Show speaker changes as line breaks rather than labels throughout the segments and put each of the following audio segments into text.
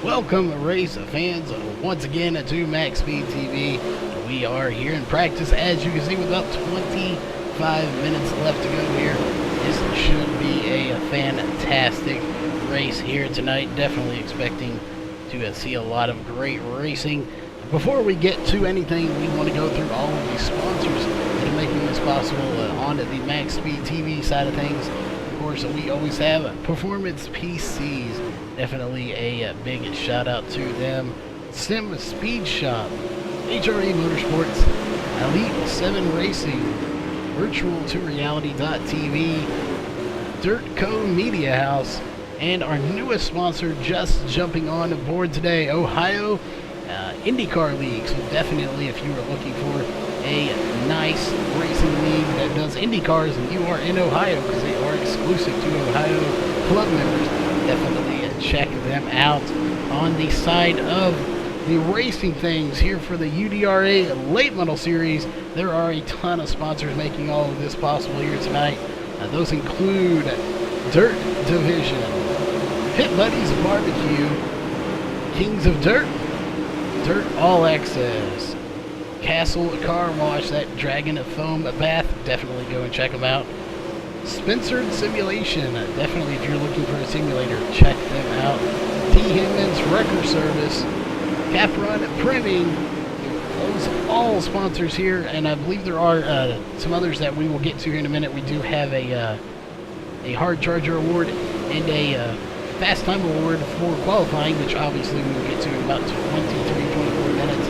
Welcome, race fans, once again to MaxSpeedTV. We are here in practice, as you can see, with about 25 minutes left to go here. This should be a fantastic race here tonight. Definitely expecting to see a lot of great racing. Before we get to anything, we want to go through all of the sponsors that are making this possible on the MaxSpeedTV side of things. Of course, we always have Performance PCs. Definitely a big shout out to them. Sim Speed Shop, HRE Motorsports, Elite 7 Racing, Virtual2Reality.tv, Dirt Co Media House, and our newest sponsor just jumping on board today, Ohio IndyCar League. So definitely, if you are looking for a nice racing league that does IndyCars and you are in Ohio, because they are exclusive to Ohio club members, definitely check them out. On the side of the racing things here for the UDRA Late Model Series, there are a ton of sponsors making all of this possible here tonight. Those include Dirt Division, Pit Buddies Barbecue, Kings of Dirt, Dirt All Access, Castle Car Wash, that Dragon Foam Bath, definitely go and check them out. Spencered Simulation, definitely if you're looking for a simulator, check them out. T. Hinman's Wrecker Service, Caprun Printing, those all sponsors here, and I believe there are some others that we will get to here in a minute. We do have a hard charger award and a fast time award for qualifying, which obviously we will get to in about 24 minutes.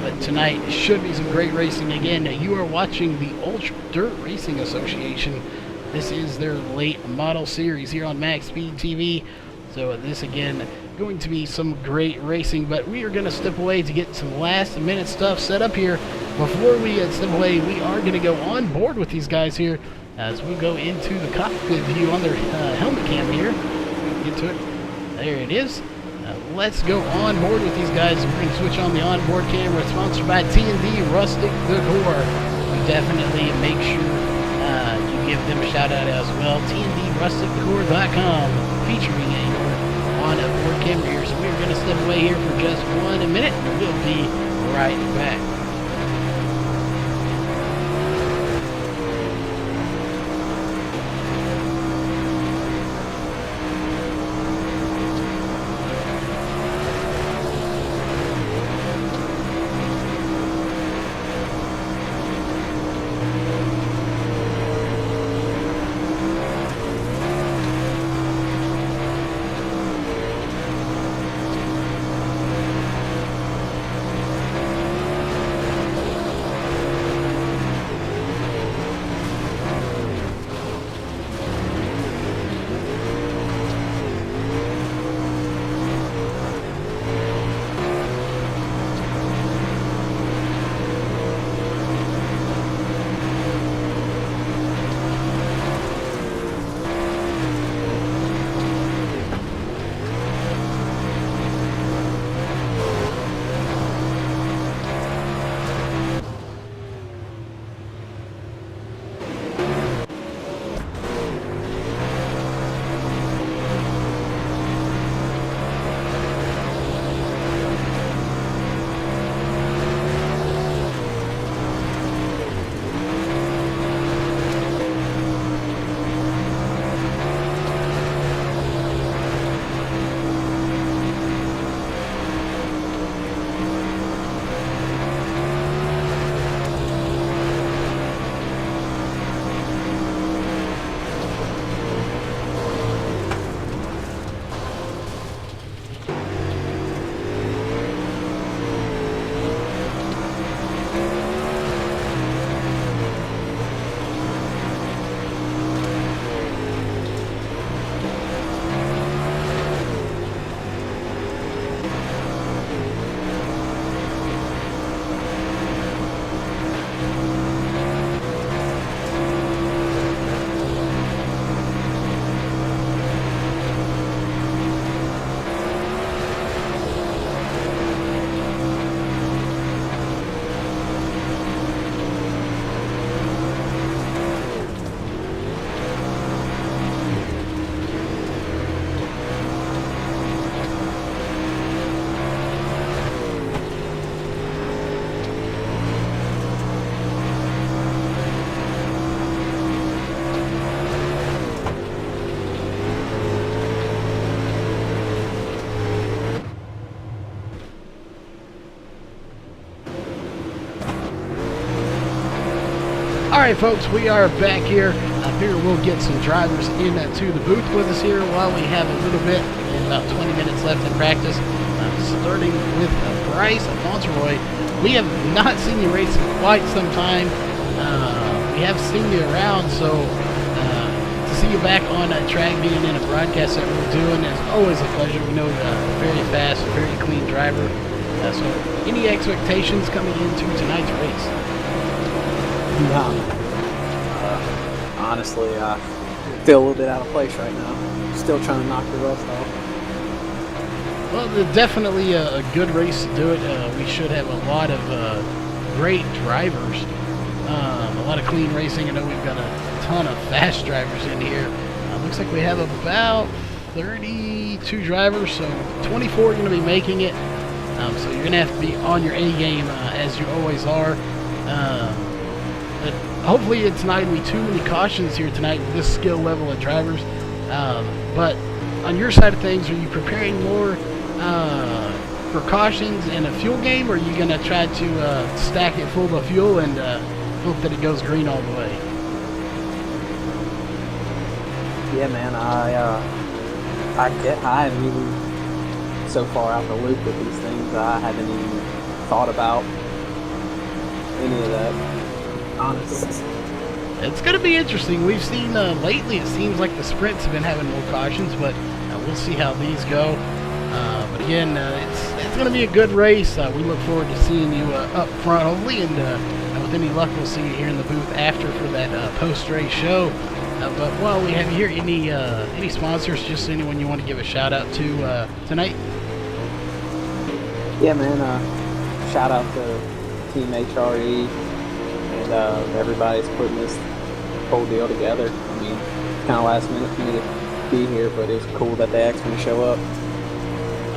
But tonight should be some great racing. Again, you are watching the Ultra Dirt Racing Association. This is their late model series here on MaxSpeedTV. So this, again, going to be some great racing. But we are going to step away to get some last-minute stuff set up here. Before we step away, we are going to go on board with these guys here as we go into the cockpit view on their helmet cam here. Get to it. There it is. Let's go on board with these guys. We're going to switch on the onboard camera. Sponsored by T&D Rustic Decor. Definitely make sure you give them a shout out as well. TNDRusticDecor.com, featuring your on-board camera here. So we're going to step away here for just 1 minute, and we'll be right back. Alright folks, we are back here. I figure we'll get some drivers into the booth with us here while we have a little bit, and about 20 minutes left in practice. Starting with Bryce Monteroy. We have not seen you race in quite some time. We have seen you around, so to see you back on track, being in a broadcast that we're doing is always a pleasure. We know you're a very fast, very clean driver. So any expectations coming into tonight's race?
No. Honestly, I feel a little bit out of place right now. Still trying to knock the rust off.
Well, definitely a good race to do it. We should have a lot of great drivers. A lot of clean racing. I know we've got a ton of fast drivers in here. Looks like we have about 32 drivers, so 24 are going to be making it. So you're going to have to be on your A game as you always are. But hopefully it's not going to be too many cautions here tonight with this skill level of drivers. But on your side of things, are you preparing more for cautions and a fuel game, or are you going to try to stack it full of fuel and hope that it goes green all the way?
Yeah, man, I haven't even so far out the loop with these things. I haven't even thought about any of that, honestly.
It's going to be interesting. We've seen lately, it seems like the sprints have been having more cautions, but we'll see how these go. But again, it's going to be a good race. We look forward to seeing you up front, hopefully, and with any luck, we'll see you here in the booth after for that post-race show. But while we have you here, any sponsors, just anyone you want to give a shout-out to tonight?
Yeah, man, shout out to Team HRE and everybody's putting this whole deal together. I mean, it's kind of last minute for me to be here, but it's cool that they asked me to show up.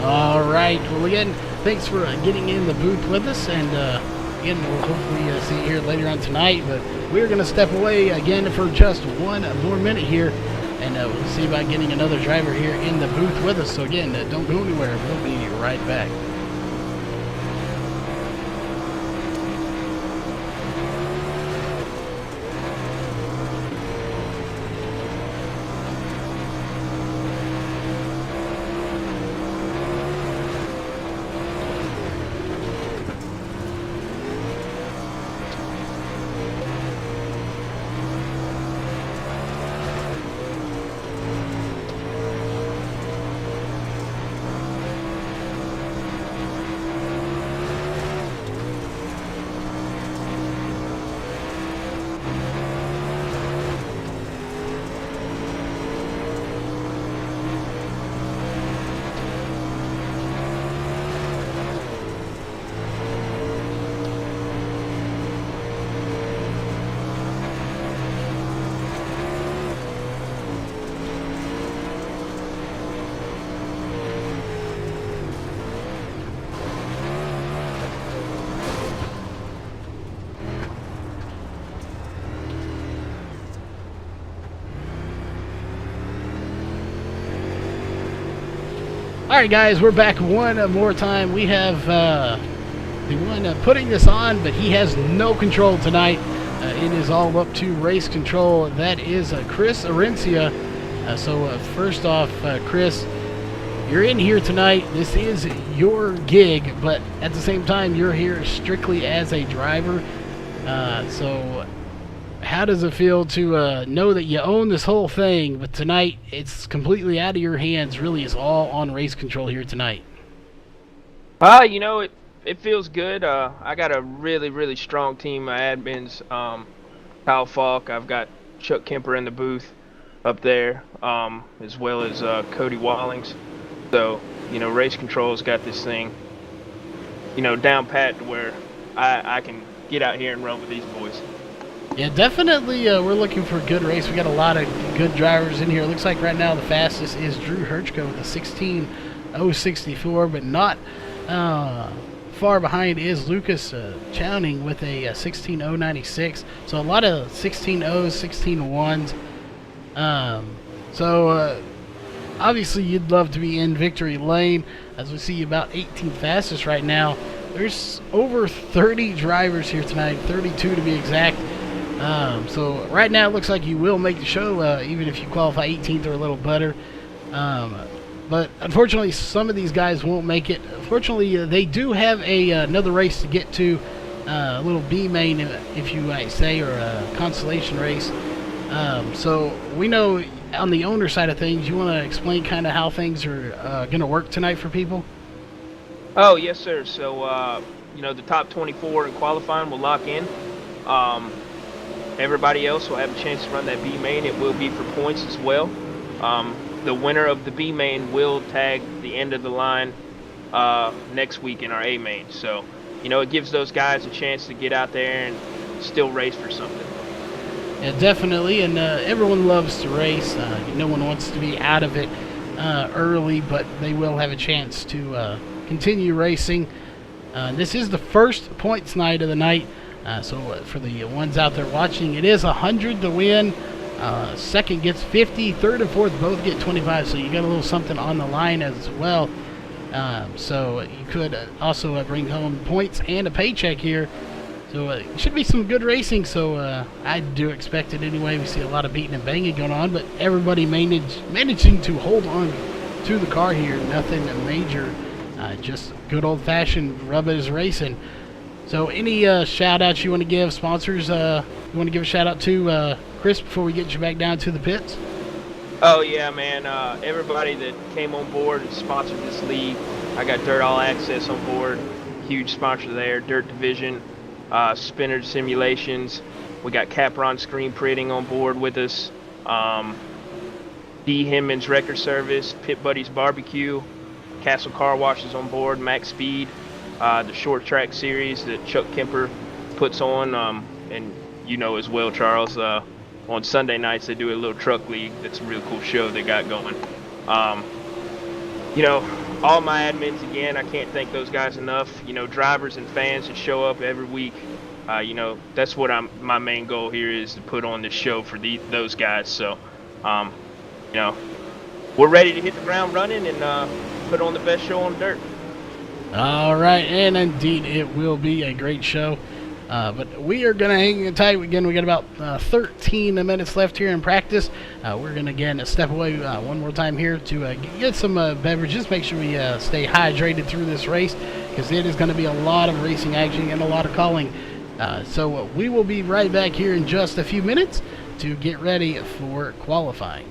All right. Well, again, thanks for getting in the booth with us, and again, we'll hopefully see you here later on tonight. But we're going to step away again for just one more minute here, and we'll see about getting another driver here in the booth with us. So again, don't go anywhere. We'll be right back. Alright guys, we're back one more time. We have the one putting this on, but he has no control tonight. It is all up to race control. That is Chris Arencia. So first off, Chris, you're in here tonight. This is your gig, but at the same time, you're here strictly as a driver. So how does it feel to know that you own this whole thing, but tonight it's completely out of your hands? Really, is all on race control here tonight.
You know, it feels good. I got a really strong team. My admins, Kyle Falk. I've got Chuck Kemper in the booth up there, as well as Cody Wallings. So, you know, race control's got this thing, you know, down pat to where I can get out here and run with these boys.
Yeah, definitely we're looking for a good race. We got a lot of good drivers in here. It looks like right now the fastest is Drew Herchko with a 16:064, but not far behind is Lucas Chowning with a 16:096. So a lot of 16:0s, 16:1s. So obviously you'd love to be in victory lane, as we see about 18 fastest right now. There's over 30 drivers here tonight, 32 to be exact. So right now it looks like you will make the show, even if you qualify 18th or a little better. But unfortunately, some of these guys won't make it. Fortunately, they do have another race to get to, a little B main, if you might say, or a consolation race. So we know on the owner side of things, you want to explain kind of how things are going to work tonight for people?
Oh, yes, sir. So, the top 24 in qualifying will lock in. Everybody else will have a chance to run that B main. It will be for points as well. The winner of the B main will tag the end of the line next week in our A main. So, it gives those guys a chance to get out there and still race for something.
Yeah, definitely, and everyone loves to race. No one wants to be out of it early, but they will have a chance to continue racing. This is the first points night of the night, so for the ones out there watching, it is 100 to win. Second gets 50, third and fourth both get 25, so you got a little something on the line as well. So you could also bring home points and a paycheck here. So it should be some good racing, so I do expect it anyway. We see a lot of beating and banging going on, but everybody managing to hold on to the car here. Nothing major, just good old-fashioned rubbers racing. So any shout-outs you want to give, sponsors you want to give a shout-out to, Chris, before we get you back down to the pits?
Oh, yeah, man. Everybody that came on board and sponsored this league. I got Dirt All Access on board. Huge sponsor there. Dirt Division. Spinner Simulations. We got Capron Screen Printing on board with us. D. Hinman's Record Service. Pit Buddies Barbecue. Castle Car Wash is on board. Max Speed. The short track series that Chuck Kemper puts on. And as well, Charles, on Sunday nights they do a little truck league. That's a real cool show they got going. All my admins, again, I can't thank those guys enough. Drivers and fans that show up every week. That's what my main goal here is, to put on this show for those guys. So, we're ready to hit the ground running and put on the best show on dirt.
All right, and indeed it will be a great show. But we are going to hang tight. Again, we got about 13 minutes left here in practice. We're going to, again, step away one more time here to get some beverages. Make sure we stay hydrated through this race, because it is going to be a lot of racing action and a lot of calling. So we will be right back here in just a few minutes to get ready for qualifying.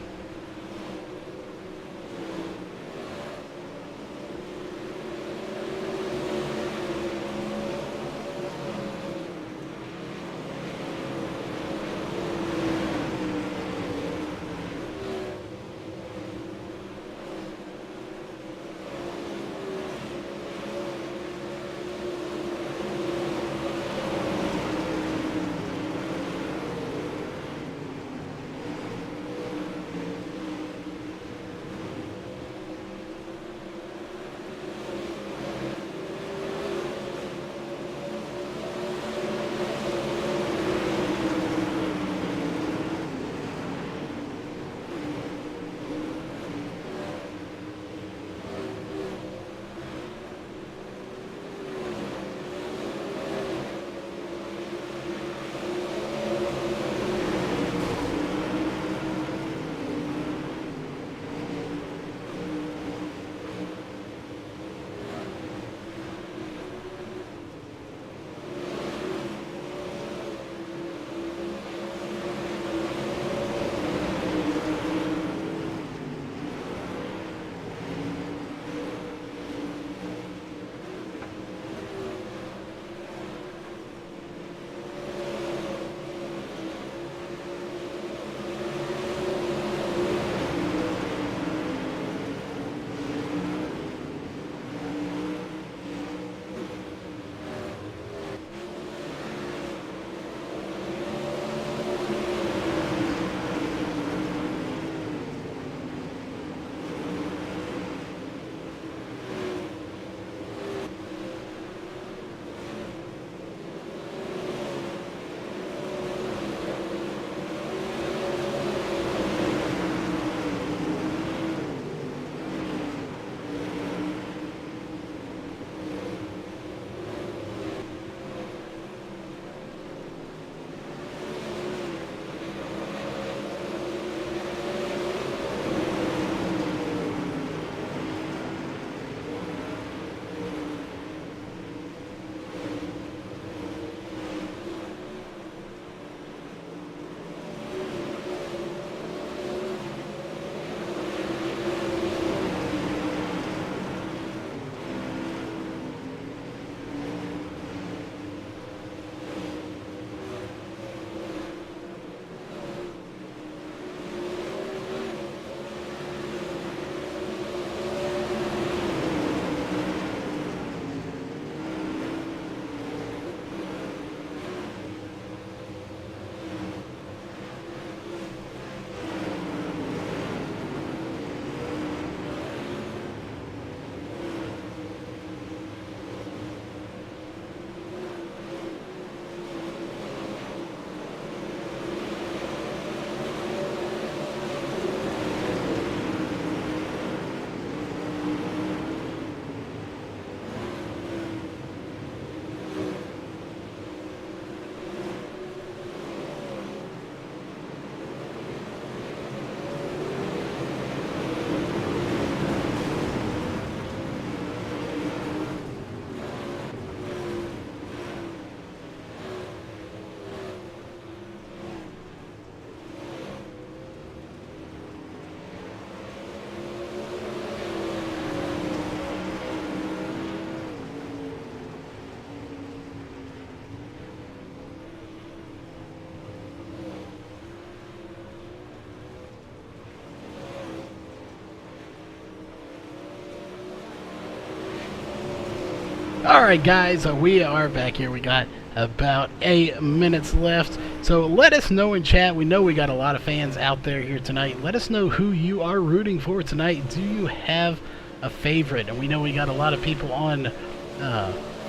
Alright guys, we are back here. We got about 8 minutes left. So let us know in chat. We know we got a lot of fans out there here tonight. Let us know who you are rooting for tonight. Do you have a favorite? And we know we got a lot of people on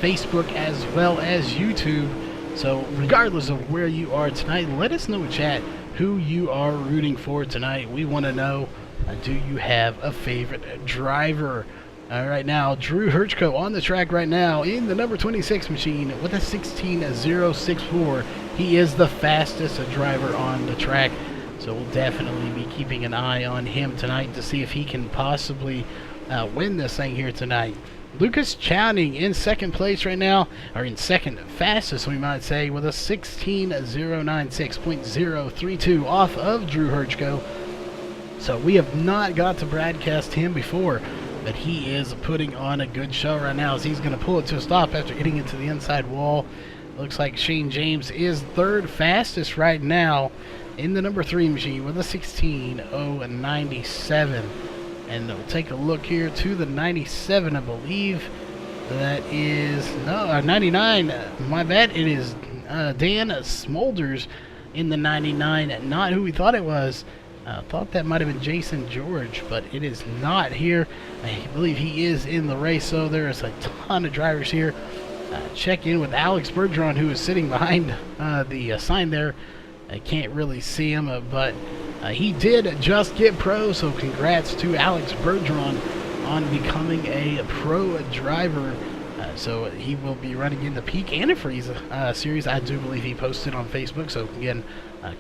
Facebook as well as YouTube. So regardless of where you are tonight, let us know in chat who you are rooting for tonight. We want to know, do you have a favorite driver? Right now, Drew Hirschko on the track right now in the number 26 machine with a 16.064. He is the fastest driver on the track, so we'll definitely be keeping an eye on him tonight to see if he can possibly win this thing here tonight. Lucas Chowning in second place right now, or in second fastest we might say, with a 16.096.032 off of Drew Hirschko. So we have not got to broadcast him before, but he is putting on a good show right now as he's going to pull it to a stop after hitting into the inside wall. Looks like Shane James is third fastest right now in the number 3 machine with a 16.097. And we'll take a look here to the 97, I believe. That is, no, 99. My bad. It is Dan Smolders in the 99. Not who we thought it was. Thought that might have been Jason George, but it is not here. I believe he is in the race, so there is a ton of drivers here. Check in with Alex Bergeron, who is sitting behind the sign there. I can't really see him, but he did just get pro, so congrats to Alex Bergeron on becoming a pro driver. So he will be running in the Peak Antifreeze series. I do believe he posted on Facebook, so again,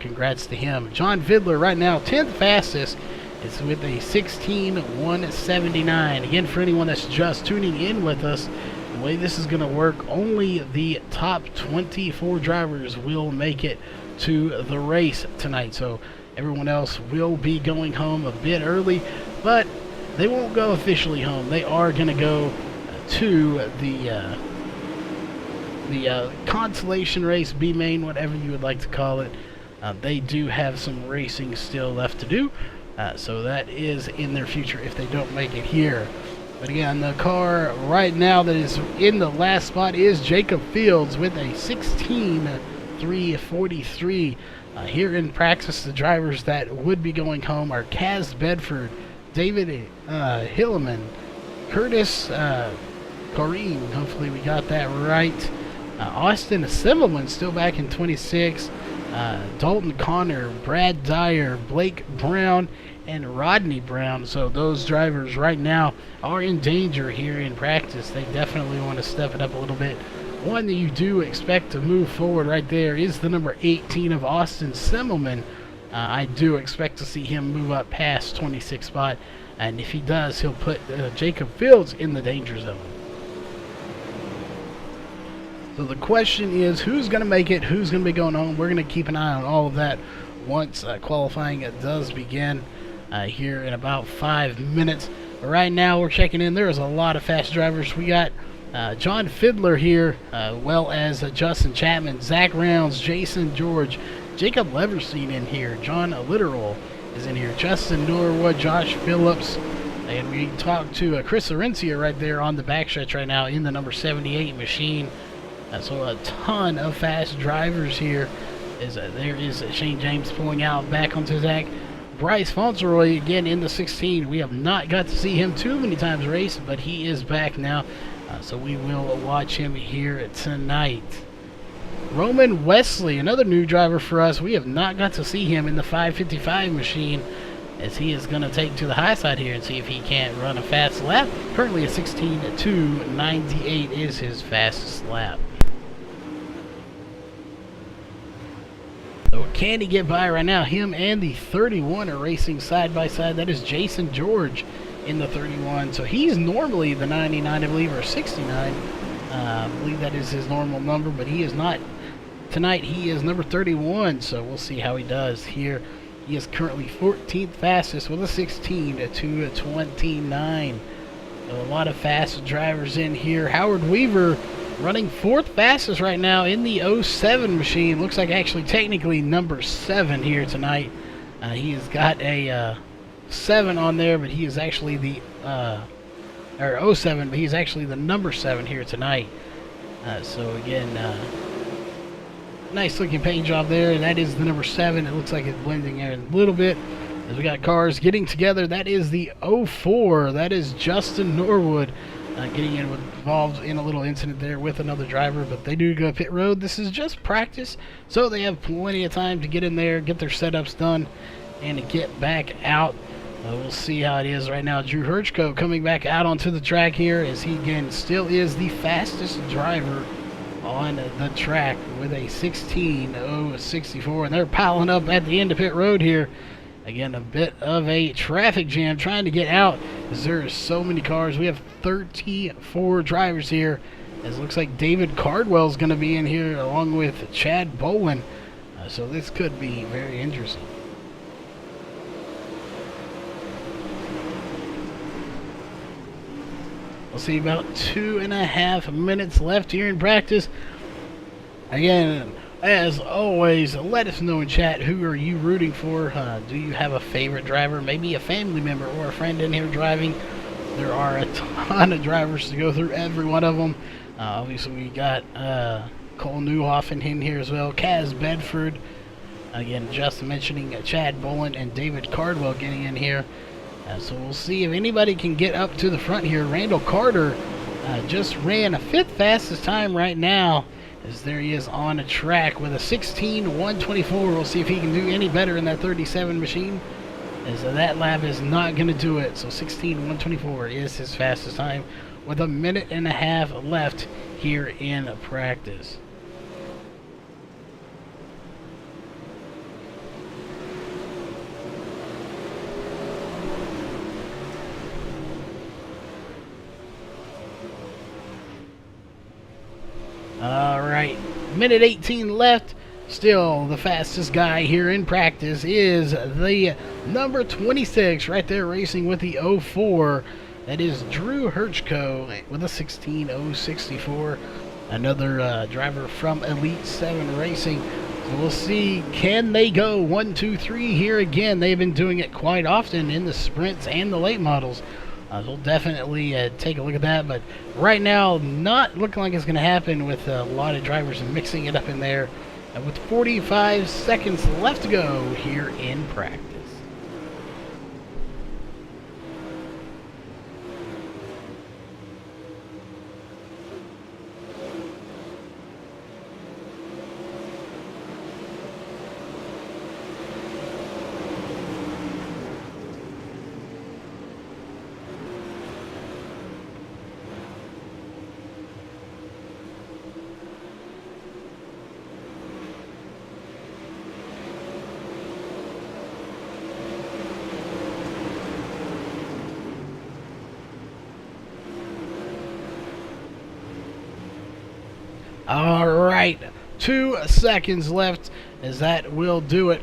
congrats to him. John Vidler right now, 10th fastest, is with a 16.179. Again, for anyone that's just tuning in with us, the way this is going to work, only the top 24 drivers will make it to the race tonight. So everyone else will be going home a bit early, but they won't go officially home. They are going to go to the consolation race, B-main, whatever you would like to call it. They do have some racing still left to do, so that is in their future if they don't make it here. But again, the car right now that is in the last spot is Jacob Fields with a 16.343. Here in practice, the drivers that would be going home are Kaz Bedford, David Hilleman, Curtis Corrine, hopefully we got that right. Austin Assemblman still back in 26. Dalton Connor, Brad Dyer, Blake Brown, and Rodney Brown. So those drivers right now are in danger here in practice. They definitely want to step it up a little bit. One that you do expect to move forward right there is the number 18 of Austin Semmelman. I do expect to see him move up past 26 spot, and if he does, he'll put Jacob Fields in the danger zone. So the question is, who's going to make it? Who's going to be going home? We're going to keep an eye on all of that once qualifying does begin here in about 5 minutes. But right now, we're checking in. There's a lot of fast drivers. We got John Fiddler here, well as Justin Chapman, Zach Rounds, Jason George, Jacob Leverstein in here, John Literal is in here, Justin Norwood, Josh Phillips, and we talked to Chris Orencia right there on the backstretch right now in the number 78 machine. So a ton of fast drivers here. There is Shane James pulling out back onto Zach. Bryce Fauntleroy again in the 16. We have not got to see him too many times race, but he is back now. So we will watch him here tonight. Roman Wesley, another new driver for us. We have not got to see him in the 555 machine, as he is going to take to the high side here and see if he can't run a fast lap. Currently a 16.298 is his fastest lap. So can he get by right now? Him and the 31 are racing side by side. That is Jason George in the 31. So he's normally the 99, I believe, or 69. I believe that is his normal number, but he is not. Tonight he is number 31, so we'll see how he does here. He is currently 14th fastest with a 16.229. So a lot of fast drivers in here. Howard Weaver running 4th fastest right now in the 07 machine. Looks like actually technically number 7 here tonight. He has got a 7 on there, but he is actually the or 07, but he's actually the number 7 here tonight. So again, nice looking paint job there, and that is the number 7. It looks like it's blending in a little bit as we got cars getting together. That is the 04. That is Justin Norwood getting involved in a little incident there with another driver, but they do go pit road. This is just practice, so they have plenty of time to get in there, get their setups done, and to get back out. We'll see how it is right now. Drew Hirschko coming back out onto the track here, as he again still is the fastest driver on the track with a 16.064, and they're piling up at the end of pit road here. Again, a bit of a traffic jam trying to get out, as there are so many cars. We have 34 drivers here, as it looks like David Cardwell's going to be in here along with Chad Bolin. So this could be very interesting. We'll see about 2.5 minutes left here in practice. Again, as always, let us know in chat, who are you rooting for? Do you have a favorite driver, maybe a family member or a friend in here driving? There are a ton of drivers to go through, every one of them. Obviously, we got Cole Newhoffen in here as well, Kaz Bedford. Again, just mentioning Chad Bolin and David Cardwell getting in here. So we'll see if anybody can get up to the front here. Randall Carter just ran a 5th fastest time right now, as there he is on a track with a 16.124. We'll see if he can do any better in that 37 machine, as that lap is not going to do it. So 16.124 is his fastest time with 1.5 minutes left here in practice. Alright, 1:18 left. Still, the fastest guy here in practice is the number 26 right there, racing with the 04. That is Drew Hirschko with a 16.064. Another driver from Elite 7 Racing. So we'll see, can they go 1, 2, 3 here again? They've been doing it quite often in the sprints and the late models. We'll definitely take a look at that, but right now, not looking like it's going to happen, with a lot of drivers mixing it up in there. With 45 seconds left to go here in practice. Alright, 2 seconds left, as that will do it.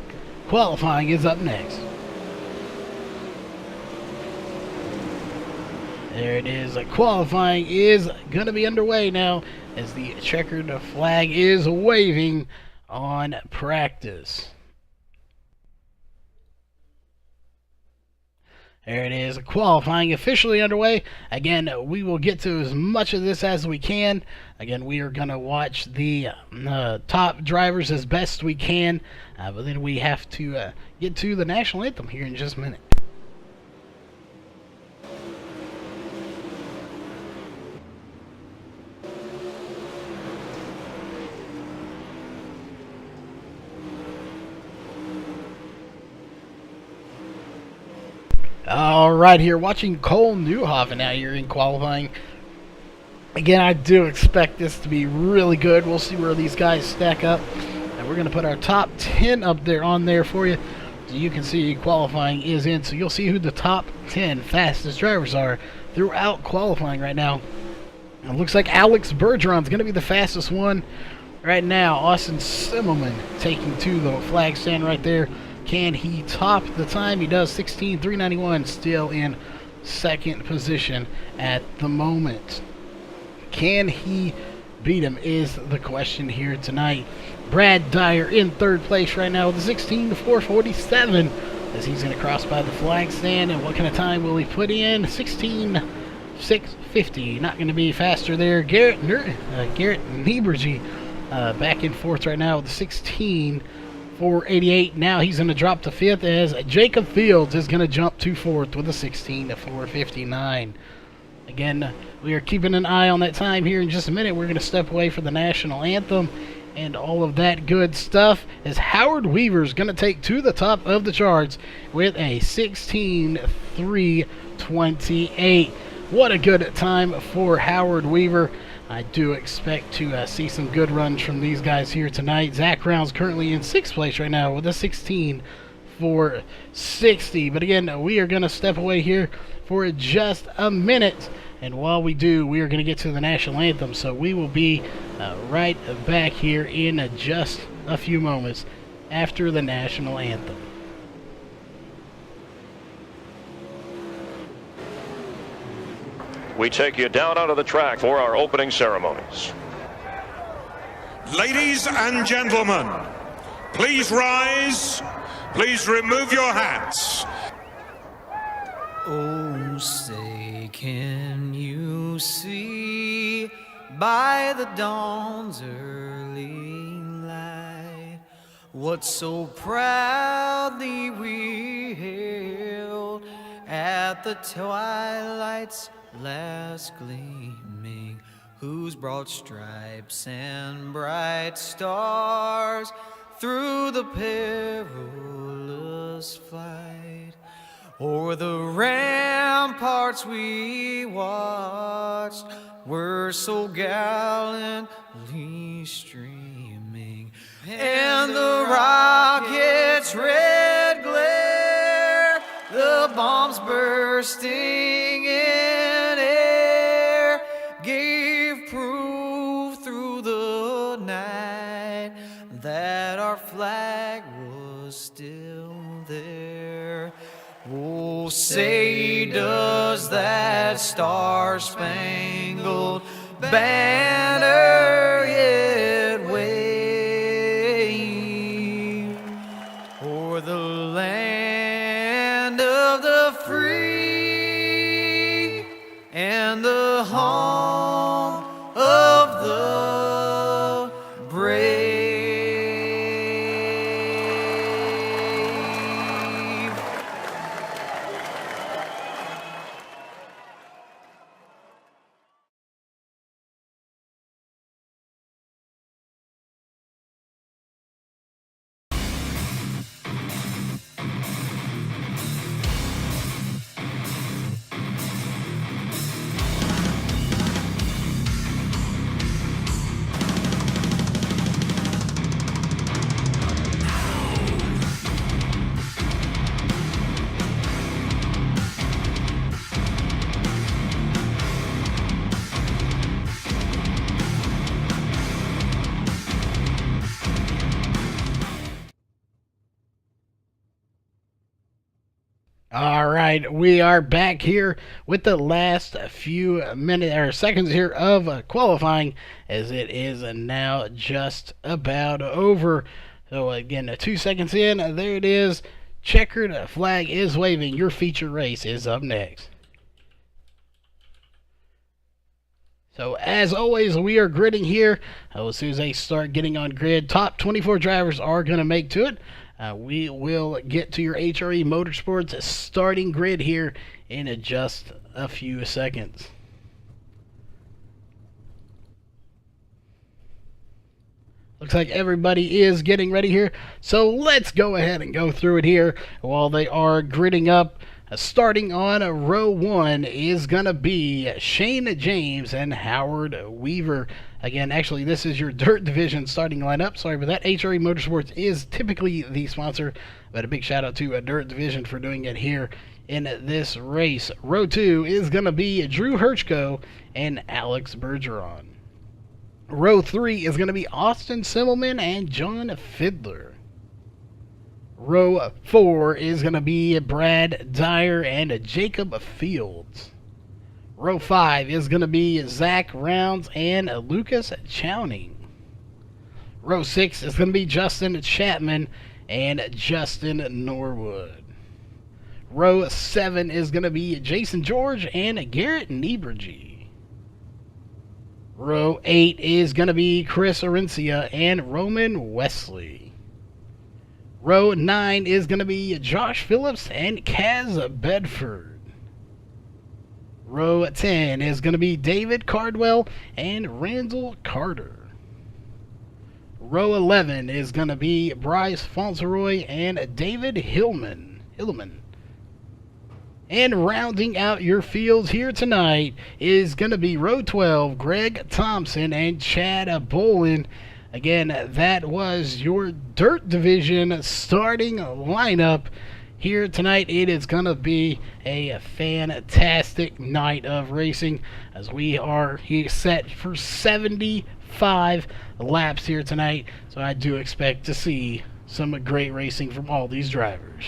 Qualifying is up next. There it is. Qualifying is going to be underway now, as the checkered flag is waving on practice. There it is, qualifying officially underway. Again, we will get to as much of this as we can. Again, we are going to watch the top drivers as best we can, but then we have to get to the national anthem here in just a minute. Alright, here watching Cole Newhoffen out here in qualifying. Again, I do expect this to be really good. We'll see where these guys stack up, and we're going to put our top 10 up there on there for you, so you can see qualifying is in. So you'll see who the top 10 fastest drivers are throughout qualifying right now. It looks like Alex Bergeron is going to be the fastest one right now. Austin Simmelman taking to the flag stand right there. Can he top the time? He does. 16.391, still in second position at the moment. Can he beat him is the question here tonight. Brad Dyer in third place right now with a 16.447, as he's going to cross by the flag stand. And what kind of time will he put in? 16.6 650. Not going to be faster there. Garrett Niebergy back in fourth right now with 16.488. Now he's going to drop to fifth as Jacob Fields is going to jump to fourth with a 16.459. Again, we are keeping an eye on that time here in just a minute. We're going to step away for the national anthem and all of that good stuff as Howard Weaver's going to take to the top of the charts with a 16.328. What a good time for Howard Weaver. I do expect to see some good runs from these guys here tonight. Zach Brown's currently in sixth place right now with a 16.460. But again, we are going to step away here for just a minute. And while we do, we are going to get to the national anthem. So we will be right back here in just a few moments after the national anthem.
We take you down onto the track for our opening ceremonies.
Ladies and gentlemen, please rise. Please remove your hats.
Oh, say, can you see by the dawn's early light what so proudly we hailed at the twilight's last gleaming, whose broad stripes and bright stars through the perilous flight o'er the ramparts we watched were so gallantly streaming, and the rocket's red glare, the bombs bursting in air, gave proof through the night that our flag was still there. Oh, say does that star-spangled banner yet wave o'er the land of the free and the home of the brave?
All right, we are back here with the last few minutes or seconds here of qualifying, as it is now just about over. So again, 2 seconds in, there it is. Checkered flag is waving. Your feature race is up next. So as always, we are gridding here. As soon as they start getting on grid, top 24 drivers are going to make to it. We will get to your HRE Motorsports starting grid here in just a few seconds. Looks like everybody is getting ready here. So let's go ahead and go through it here while they are gridding up. Starting on row 1 is going to be Shane James and Howard Weaver. Again, actually, this is your Dirt Division starting lineup. Sorry, but that HRE Motorsports is typically the sponsor. But a big shout out to Dirt Division for doing it here in this race. Row 2 is going to be Drew Hirschko and Alex Bergeron. Row 3 is going to be Austin Simmelman and John Fiddler. Row 4 is going to be Brad Dyer and Jacob Fields. Row 5 is going to be Zach Rounds and Lucas Chowning. Row 6 is going to be Justin Chapman and Justin Norwood. Row 7 is going to be Jason George and Garrett Niebergy. Row 8 is going to be Chris Arencia and Roman Wesley. Row 9 is going to be Josh Phillips and Kaz Bedford. Row 10 is going to be David Cardwell and Randall Carter. Row 11 is going to be Bryce Fauntleroy and David Hillman. And rounding out your fields here tonight is going to be row 12, Greg Thompson and Chad Bolin. Again, that was your dirt division starting lineup. Here tonight, it is going to be a fantastic night of racing as we are set for 75 laps here tonight. So I do expect to see some great racing from all these drivers.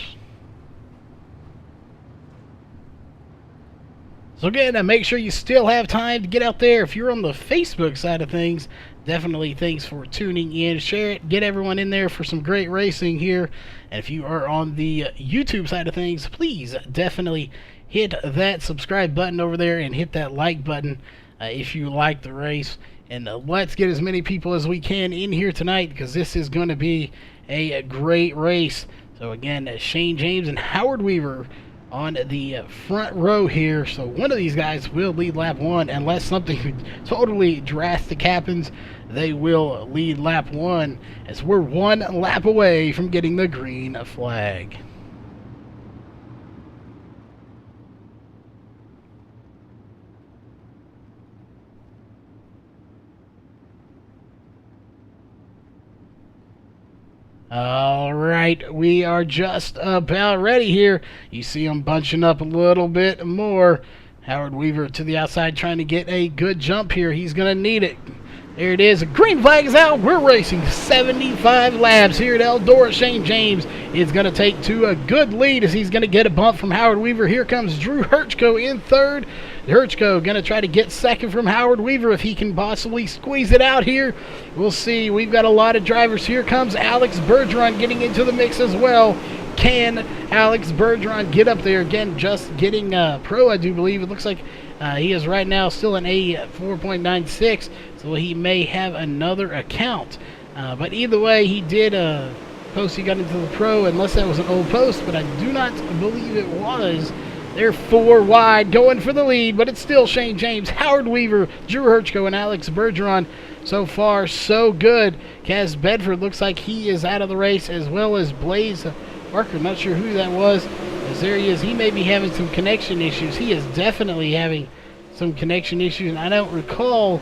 So again, make sure you still have time to get out there. If you're on the Facebook side of things, definitely thanks for tuning in. Share it. Get everyone in there for some great racing here. And if you are on the YouTube side of things, please definitely hit that subscribe button over there and hit that like button if you like the race. And let's get as many people as we can in here tonight because this is going to be a great race. So again, Shane James and Howard Weaver on the front row here. So one of these guys will lead lap 1 unless something totally drastic happens. They will lead lap 1 as we're 1 lap away from getting the green flag. All right, we are just about ready here. You see them bunching up a little bit more. Howard Weaver to the outside trying to get a good jump here. He's going to need it. There it is. Green flag is out. We're racing 75 laps here at Eldora. Shane James is going to take to a good lead as he's going to get a bump from Howard Weaver. Here comes Drew Hirchko in third. Hirchko going to try to get second from Howard Weaver if he can possibly squeeze it out here. We'll see. We've got a lot of drivers. Here comes Alex Bergeron getting into the mix as well. Can Alex Bergeron get up there? Again, just getting pro, I do believe. It looks like he is right now still an A 4.96, so he may have another account. But either way, he did post he got into the pro, unless that was an old post, but I do not believe it was. They're 4 wide, going for the lead, but it's still Shane James, Howard Weaver, Drew Hirchko, and Alex Bergeron. So far, so good. Kaz Bedford looks like he is out of the race, as well as Blaze Barker. Not sure who that was. As there he is. He may be having some connection issues. He is definitely having some connection issues, and I don't recall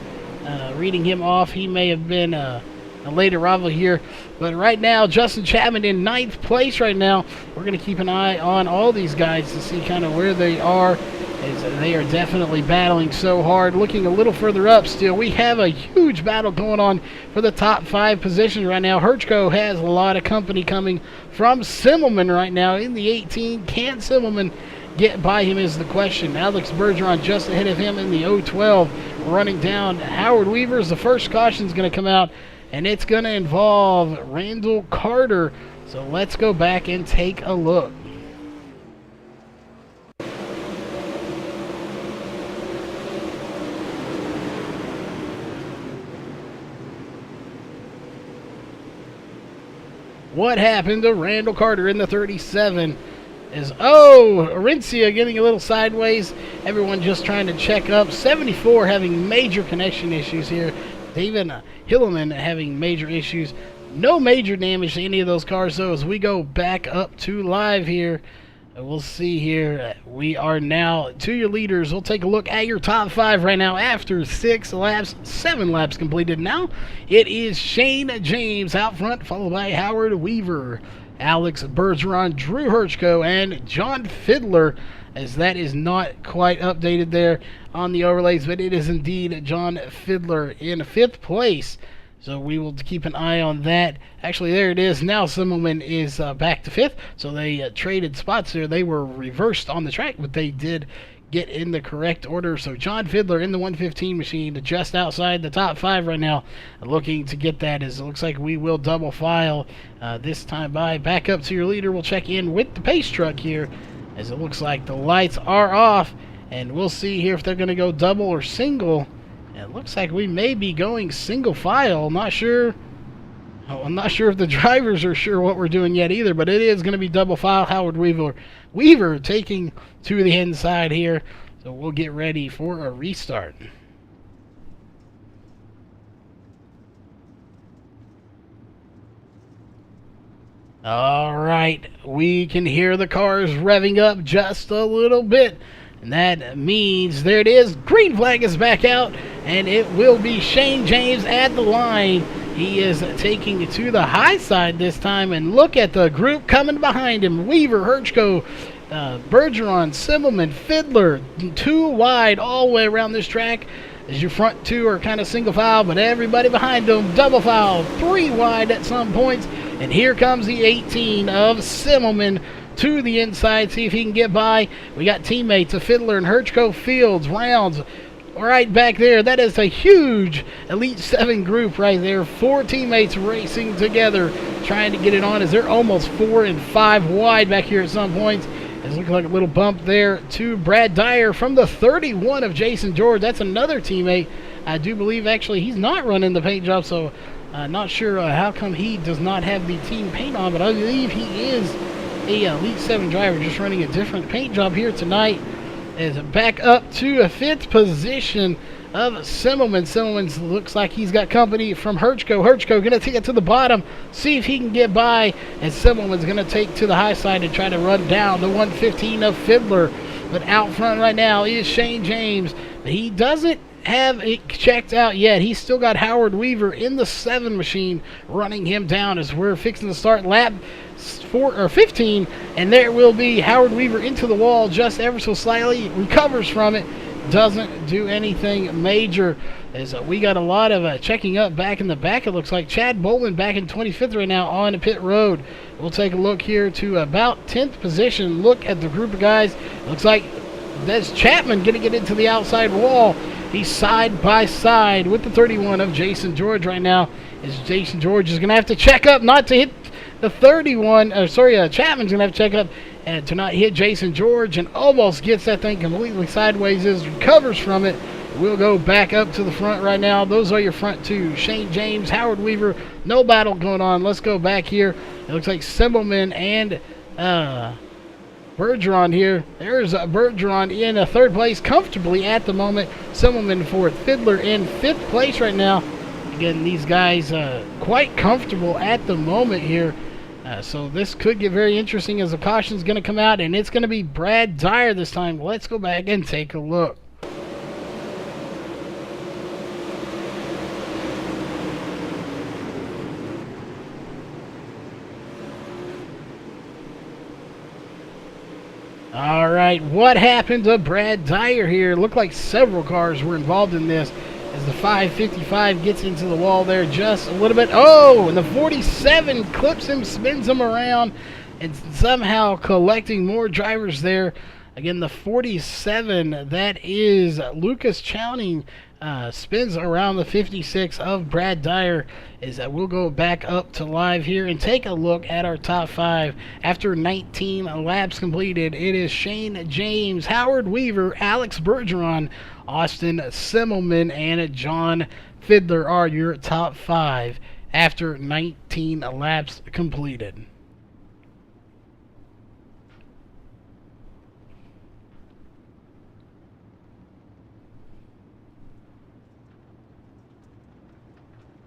reading him off. He may have been a late arrival here. But right now, Justin Chapman in 9th place right now. We're going to keep an eye on all these guys to see kind of where they are, as they are definitely battling so hard. Looking a little further up still, we have a huge battle going on for the top 5 positions right now. Hirchko has a lot of company coming from Simmelman right now in the 18. Can Simmelman get by him is the question. Alex Bergeron just ahead of him in the 012, running down Howard Weaver's. The first caution is going to come out, and it's going to involve Randall Carter. So let's go back and take a look. What happened to Randall Carter in the 37? Arencia getting a little sideways. Everyone just trying to check up. 74 having major connection issues here. David Hillman having major issues. No major damage to any of those cars, though, as we go back up to live here. We'll see here. We are now to your leaders. We'll take a look at your top 5 right now after 7 laps completed. Now it is Shane James out front, followed by Howard Weaver, Alex Bergeron, Drew Hirchko, and John Fiddler, as that is not quite updated there on the overlays, but it is indeed John Fiddler in 5th place. So we will keep an eye on that. Actually, there it is. Now Simmelman is back to 5th. So they traded spots there. They were reversed on the track, but they did get in the correct order. So John Fiddler in the 115 machine, just outside the top 5 right now, looking to get that. As it looks like we will double file this time by. Back up to your leader. We'll check in with the pace truck here as it looks like the lights are off, and we'll see here if they're going to go double or single. It looks like we may be going single file. Not sure. Oh, I'm not sure if the drivers are sure what we're doing yet either, but it is going to be double file. Howard Weaver taking to the inside here. So we'll get ready for a restart. All right, we can hear the cars revving up just a little bit. And that means, there it is, green flag is back out, and it will be Shane James at the line. He is taking it to the high side this time, and look at the group coming behind him. Weaver, Herchko, Bergeron, Simmelman, Fiddler, 2 wide all the way around this track. As your front 2 are kind of single file, but everybody behind them double file, 3 wide at some points. And here comes the 18 of Simmelman to the inside, see if he can get by. We got teammates of Fiddler and Herchko, Fields, Rounds, right back there. That is a huge Elite 7 group right there. 4 teammates racing together, trying to get it on, as they're almost 4 and 5 wide back here at some points. It's looking like a little bump there to Brad Dyer from the 31 of Jason George. That's another teammate. I do believe, actually, he's not running the paint job, so not sure how come he does not have the team paint on, but I believe he is a Elite 7 driver, just running a different paint job here tonight. Is back up to a 5th position of Simmelman. Simmelman looks like he's got company from Herchko. Herchko going to take it to the bottom, see if he can get by, and Simmelman's going to take to the high side and try to run down the 115 of Fiddler. But out front right now is Shane James. He doesn't have it checked out yet. He's still got Howard Weaver in the 7 machine running him down as we're fixing to start lap 15, and there will be Howard Weaver into the wall just ever so slightly, recovers from it, doesn't do anything major, as we got a lot of checking up back in the back. It looks like Chad Bowman back in 25th right now on the pit road. We'll take a look here to about 10th position. Look at the group of guys. Looks like that's Chapman going to get into the outside wall. He's side by side with the 31 of Jason George right now, as Jason George is going to have to check up not to hit the 31, Chapman's going to have to check up and to not hit Jason George, and almost gets that thing completely sideways, as recovers from it. We'll go back up to the front right now. Those are your front 2. Shane James, Howard Weaver, no battle going on. Let's go back here. It looks like Simmelman and Bergeron here. There's Bergeron in 3rd place comfortably at the moment. Simmelman 4th. Fiddler in 5th place right now. Again, these guys quite comfortable at the moment here. So this could get very interesting, as the caution's going to come out, and it's going to be Brad Dyer this time. Let's go back and take a look. All right, what happened to Brad Dyer here? Looked like several cars were involved in this, as the 555 gets into the wall there just a little bit. Oh, and the 47 clips him, spins him around, and somehow collecting more drivers there. Again, the 47, that is Lucas Chowning, spins around the 56 of Brad Dyer. Is that we'll go back up to live here and take a look at our top 5 after 19 laps completed. It is Shane James, Howard Weaver, Alex Bergeron, Austin Simmelman, and John Fiddler are your top 5 after 19 laps completed.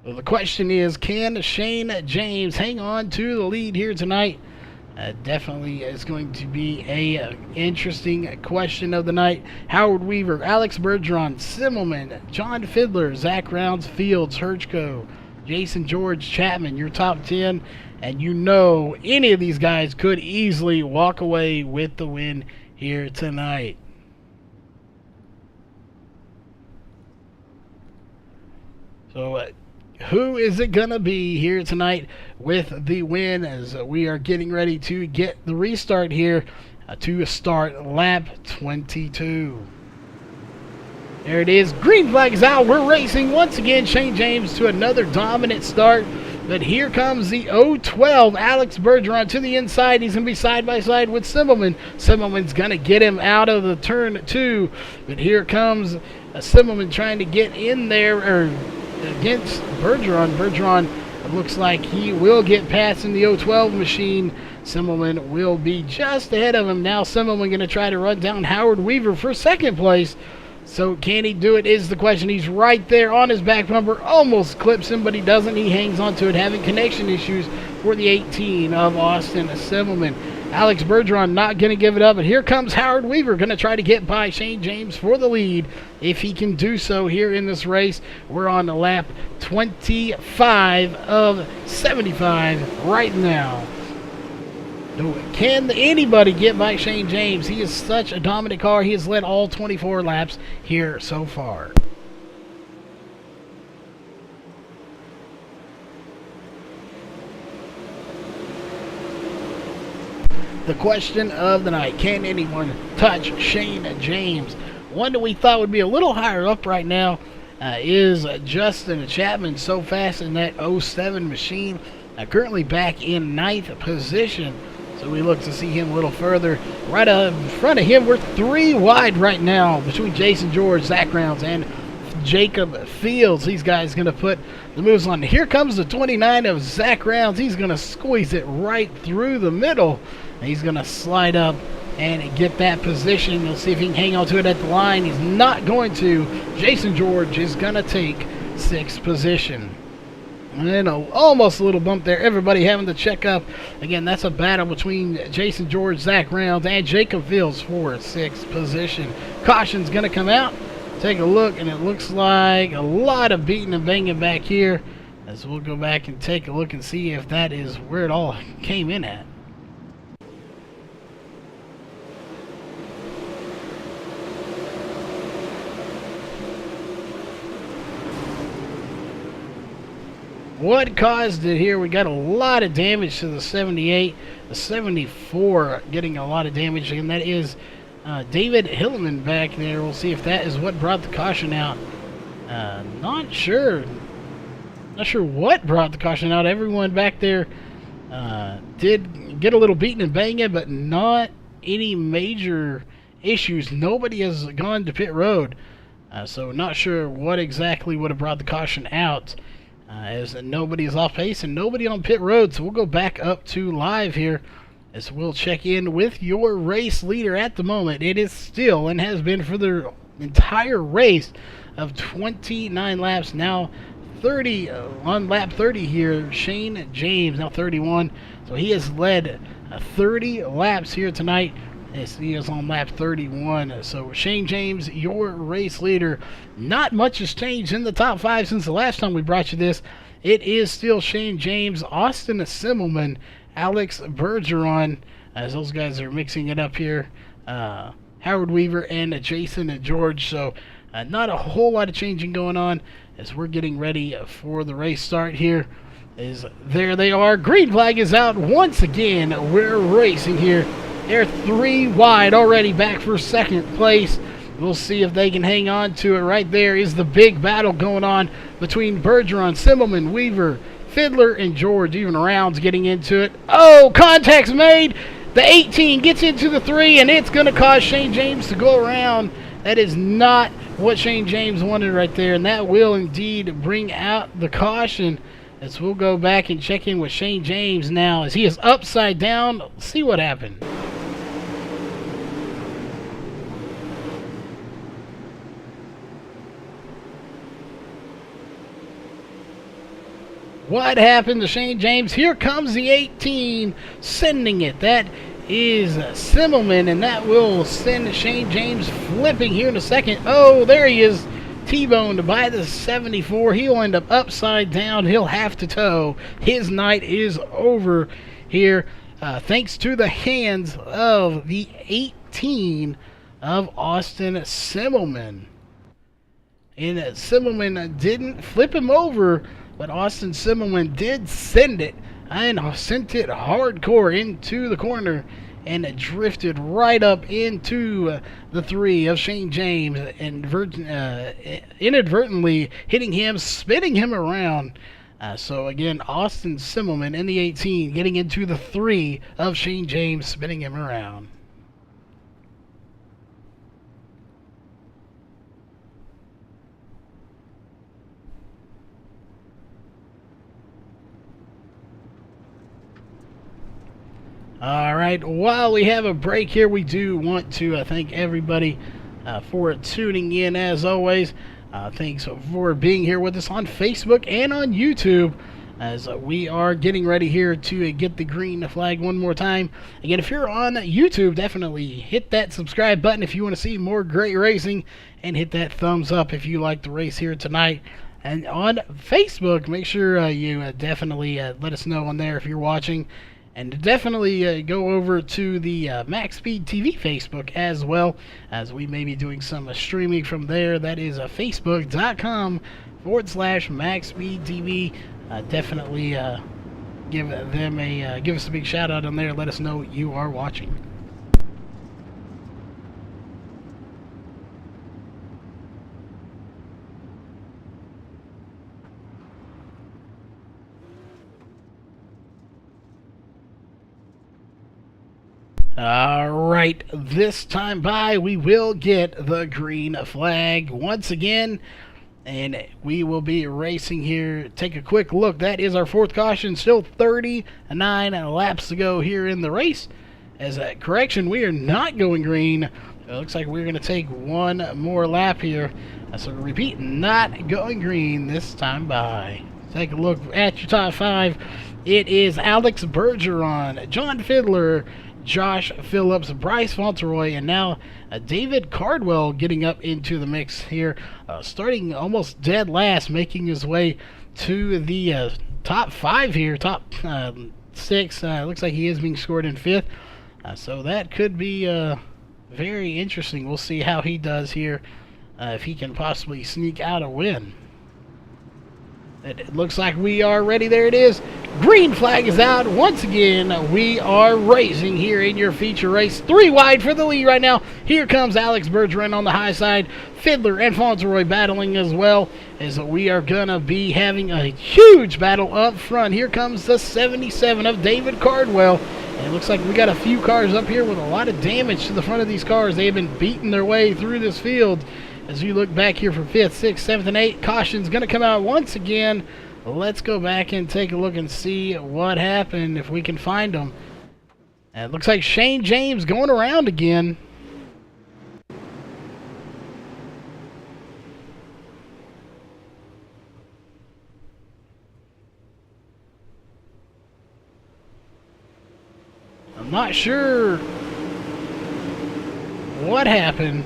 Well, the question is, can Shane James hang on to the lead here tonight? Definitely is going to be a interesting question of the night. Howard Weaver, Alex Bergeron, Simmelman, John Fiddler, Zach Rounds, Fields, Herchko, Jason George, Chapman, your top 10. And you know any of these guys could easily walk away with the win here tonight. So, who is it going to be here tonight with the win, as we are getting ready to get the restart here to start lap 22. There it is. Green flag is out. We're racing once again. Shane James to another dominant start. But here comes the 012, Alex Bergeron to the inside. He's going to be side by side with Simmelman. Simmelman's going to get him out of the turn 2. But here comes Simmelman trying to get in there against Bergeron. Bergeron looks like he will get past in the 012 machine. Simmelman will be just ahead of him. Now Simmelman going to try to run down Howard Weaver for second place. So can he do it is the question. He's right there on his back bumper. Almost clips him, but he doesn't. He hangs onto it, having connection issues for the 18 of Austin Simmelman. Alex Bergeron not going to give it up. And here comes Howard Weaver, going to try to get by Shane James for the lead. If he can do so here in this race, we're on the lap 25 of 75 right now. Can anybody get by Shane James? He is such a dominant car. He has led all 24 laps here so far. The question of the night, can anyone touch Shane James? One that we thought would be a little higher up right now is Justin Chapman, so fast in that 07 machine. Currently back in 9th position. So we look to see him a little further. Right up in front of him, we're 3 wide right now between Jason George, Zach Rounds, and Jacob Fields. These guys going to put the moves on. Here comes the 29 of Zach Rounds. He's going to squeeze it right through the middle. He's going to slide up and get that position. You'll see if he can hang on to it at the line. He's not going to. Jason George is going to take 6th position. And almost a little bump there. Everybody having to check up. Again, that's a battle between Jason George, Zach Rounds, and Jacob Fields for 6th position. Caution's going to come out. Take a look, and it looks like a lot of beating and banging back here. As we'll go back and take a look and see if that is where it all came in at. What caused it here? We got a lot of damage to the 78. The 74 getting a lot of damage, and that is David Hillman back there. We'll see if that is what brought the caution out. Not sure. Not sure what brought the caution out. Everyone back there did get a little beaten and banging, but not any major issues. Nobody has gone to pit road. So not sure what exactly would have brought the caution out. As nobody is off pace and nobody on pit road. So we'll go back up to live here as we'll check in with your race leader at the moment. It is still and has been for the entire race of 29 laps. Now 30 on lap 30 here. Shane James now 31. So he has led 30 laps here tonight. Yes, he is on lap 31. So Shane James, your race leader. Not much has changed in the top 5 since the last time we brought you this. It is still Shane James, Austin Simmelman, Alex Bergeron, as those guys are mixing it up here. Howard Weaver and Jason George. So not a whole lot of changing going on as we're getting ready for the race start here. There they are. Green flag is out once again. We're racing here. They're 3 wide already, back for 2nd place. We'll see if they can hang on to it. Right there is the big battle going on between Bergeron, Simmelman, Weaver, Fiddler, and George. Even Rounds getting into it. Oh, contact's made. The 18 gets into the 3, and it's going to cause Shane James to go around. That is not what Shane James wanted right there, and that will indeed bring out the caution. As we'll go back and check in with Shane James now as he is upside down. Let's see what happened. What happened to Shane James? Here comes the 18, sending it. That is Simmelman, and that will send Shane James flipping here in a second. Oh, there he is, T-boned by the 74. He'll end up upside down. He'll have to tow. His night is over here, thanks to the hands of the 18 of Austin Simmelman. And Simmelman didn't flip him over, but Austin Simmelman did send it, and sent it hardcore into the corner, and it drifted right up into the 3 of Shane James, and inadvertently hitting him, spinning him around. So again, Austin Simmelman in the 18, getting into the 3 of Shane James, spinning him around. All right, while we have a break here, we do want to thank everybody for tuning in as always. Thanks for being here with us on Facebook and on YouTube as we are getting ready here to get the green flag one more time. Again, if you're on YouTube, definitely hit that subscribe button if you want to see more great racing, and hit that thumbs up if you like the race here tonight. And on Facebook, make sure you definitely let us know on there if you're watching. And definitely go over to the MaxSpeedTV Facebook as well, as we may be doing some streaming from there. That is facebook.com/MaxSpeedTV. Definitely give us a big shout out on there. Let us know you are watching. Alright, this time by we will get the green flag once again, and we will be racing here. Take a quick look. That is our 4th caution. Still 39 laps to go here in the race. As a correction, we are not going green. It looks like we're going to take one more lap here. So repeat, not going green this time by. Take a look at your top 5. It is Alex Bergeron, John Fiddler, Josh Phillips, Bryce Fauntleroy, and now David Cardwell getting up into the mix here, starting almost dead last, making his way to the top 5 here, top 6. Looks like he is being scored in 5th, so that could be very interesting. We'll see how he does here, if he can possibly sneak out a win. It looks like we are ready. There it is. Green flag is out. Once again, we are racing here in your feature race. 3 wide for the lead right now. Here comes Alex Bergeron on the high side. Fiddler and Fauntleroy battling as well, as we are going to be having a huge battle up front. Here comes the 77 of David Cardwell. And it looks like we got a few cars up here with a lot of damage to the front of these cars. They have been beating their way through this field. As you look back here for 5th, 6th, 7th, and 8th, caution's going to come out once again. Let's go back and take a look and see what happened, if we can find them. And it looks like Shane James going around again. I'm not sure what happened.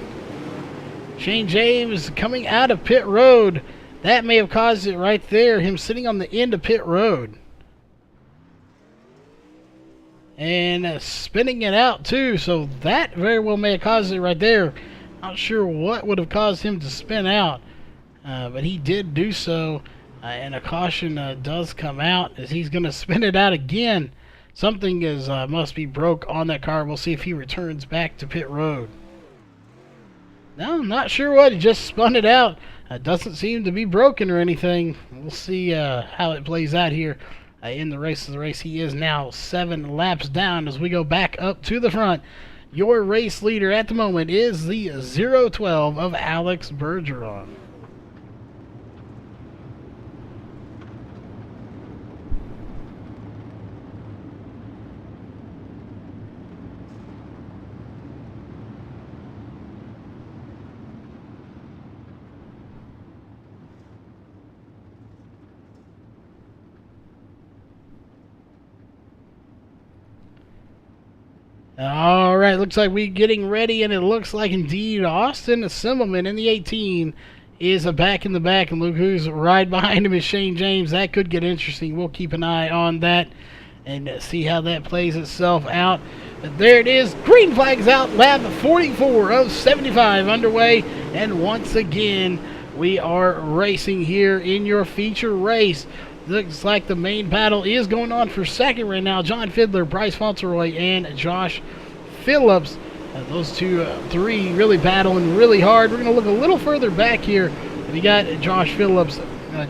Shane James coming out of pit road. That may have caused it right there. Him sitting on the end of pit road. And spinning it out too. So that very well may have caused it right there. Not sure what would have caused him to spin out. But he did do so. And a caution does come out as he's going to spin it out again. Something is must be broke on that car. We'll see if he returns back to pit road. No, I'm not sure what. He just spun it out. It doesn't seem to be broken or anything. We'll see how it plays out here in the race. He is now 7 laps down as we go back up to the front. Your race leader at the moment is the 012 of Alex Bergeron. All right, looks like we're getting ready, and it looks like indeed Austin Simmelman in the 18 is back in the back, and look who's right behind him is Shane James. That could get interesting. We'll keep an eye on that and see how that plays itself out. But there it is. Green flag's out. Lap 44 of 75 underway, and once again we are racing here in your feature race. Looks like the main battle is going on for second right now. John Fiddler, Bryce Fauntleroy, and Josh Phillips. Those 3 really battling really hard. We're going to look a little further back here. We got Josh Phillips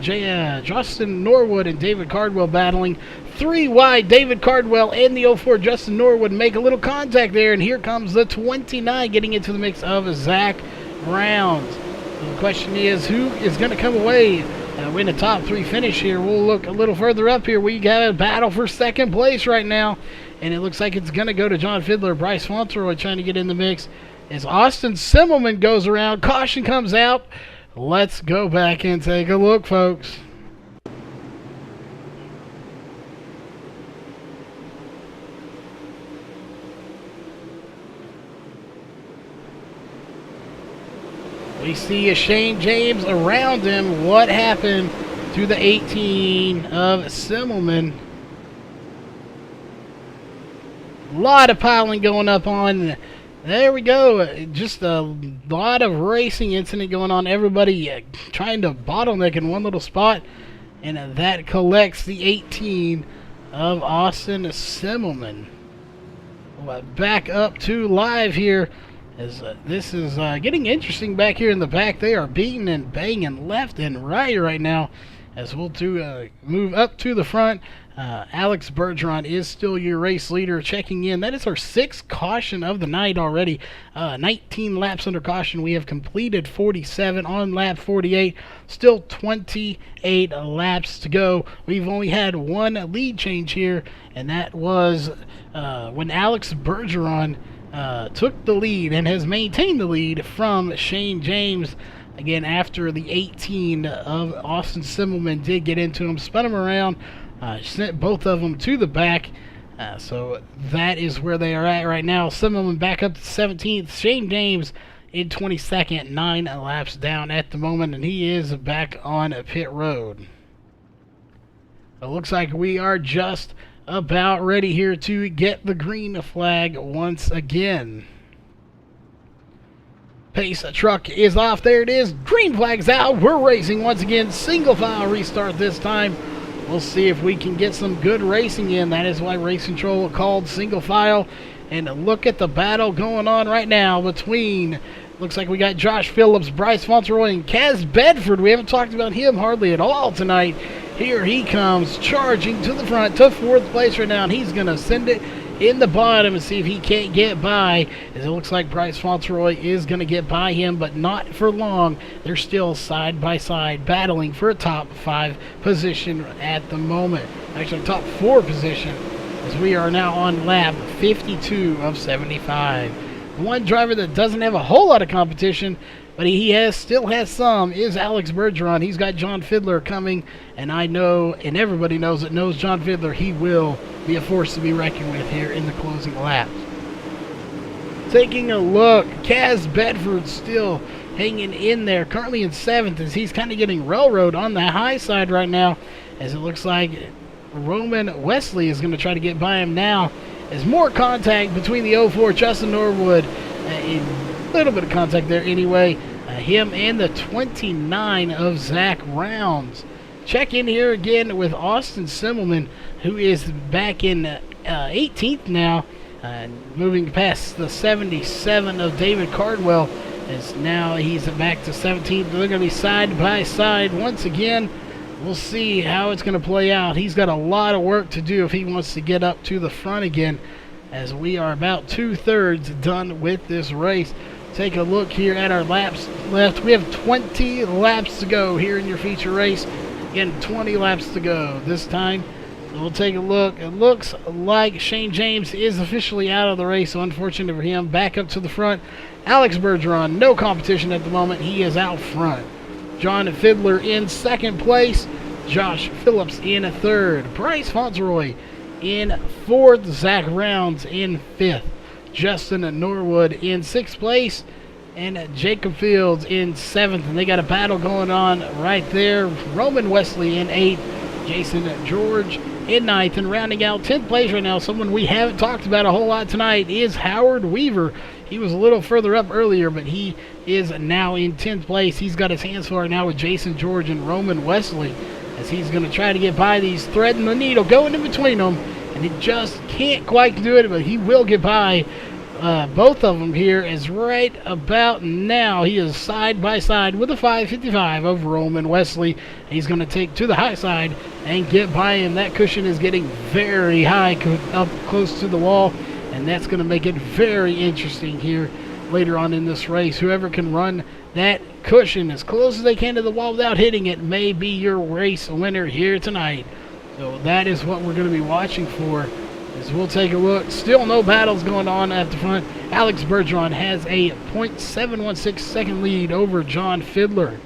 Justin Norwood and David Cardwell battling. 3 wide, David Cardwell and the 04 Justin Norwood make a little contact there, and here comes the 29 getting into the mix of Zach Rounds. The question is, who is going to come away in the top 3 finish here? We'll look a little further up here. We got a battle for second place right now, and it looks like it's going to go to John Fiddler. Bryce Fauntleroy trying to get in the mix as Austin Simmelman goes around. Caution comes out. Let's go back and take a look, folks. We see a Shane James around him. What happened to the 18 of Simmelman? A lot of piling going up on. There we go. Just a lot of racing incident going on. Everybody trying to bottleneck in one little spot. And that collects the 18 of Austin Simmelman. Back up to live here. As this is getting interesting back here in the back. They are beating and banging left and right now. As we'll move up to the front. Alex Bergeron is still your race leader, checking in. That is our 6th caution of the night already. 19 laps under caution. We have completed 47 on lap 48. Still 28 laps to go. We've only had one lead change here, and that was when Alex Bergeron took the lead and has maintained the lead from Shane James. Again, after the 18 of Austin Simmelman did get into him, spun him around, sent both of them to the back. So that is where they are at right now. Simmelman back up to 17th. Shane James in 22nd, 9 laps down at the moment, and he is back on pit road. It looks like we are just about ready here to get the green flag once again. Pace truck is off. There it is. Green flag's out. We're racing once again. Single file restart this time. We'll see if we can get some good racing in. That is why Race Control called single file. And look at the battle going on right now between, looks like we got Josh Phillips, Bryce Fauntleroy, and Kaz Bedford. We haven't talked about him hardly at all tonight. Here he comes, charging to the front to 4th place right now, and he's going to send it in the bottom and see if he can't get by, as it looks like Bryce Fauntleroy is going to get by him, but not for long. They're still side by side battling for a top 5 position at the moment. Actually, top 4 position, as we are now on lap 52 of 75. One driver that doesn't have a whole lot of competition, but he still has some, is Alex Bergeron. He's got John Fiddler coming, and I know, and everybody knows that knows John Fiddler, he will be a force to be reckoned with here in the closing laps. Taking a look, Kaz Bedford still hanging in there, currently in 7th, as he's kind of getting railroad on the high side right now, as it looks like Roman Wesley is going to try to get by him now. There's more contact between the 04 Justin Norwood, a little bit of contact there anyway, him and the 29 of Zach Rounds. Check in here again with Austin Simmelman, who is back in 18th now, moving past the 77 of David Cardwell, as now he's back to 17th. They're going to be side by side once again. We'll see how it's going to play out. He's got a lot of work to do if he wants to get up to the front again, as we are about 2/3 done with this race. Take a look here at our laps left. We have 20 laps to go here in your feature race. Again, 20 laps to go this time. So we'll take a look. It looks like Shane James is officially out of the race, so unfortunate for him. Back up to the front. Alex Bergeron, no competition at the moment. He is out front. John Fiddler in 2nd place. Josh Phillips in 3rd. Bryce Fauntleroy in 4th. Zach Rounds in 5th. Justin Norwood in 6th place, and Jacob Fields in 7th. And they got a battle going on right there. Roman Wesley in 8th, Jason George in 9th, and rounding out 10th place right now, someone we haven't talked about a whole lot tonight, is Howard Weaver. He was a little further up earlier, but he is now in 10th place. He's got his hands full right now with Jason George and Roman Wesley, as he's going to try to get by these, threading the needle, going in between them. And he just can't quite do it, but he will get by both of them here is right about now. He is side by side with a 555 of Roman Wesley. He's going to take to the high side and get by him. That cushion is getting very high, up close to the wall, and that's going to make it very interesting here later on in this race. Whoever can run that cushion as close as they can to the wall without hitting it may be your race winner here tonight. So that is what we're going to be watching for. As we'll take a look. Still no battles going on at the front. Alex Bergeron has a .716 second lead over John Fiddler.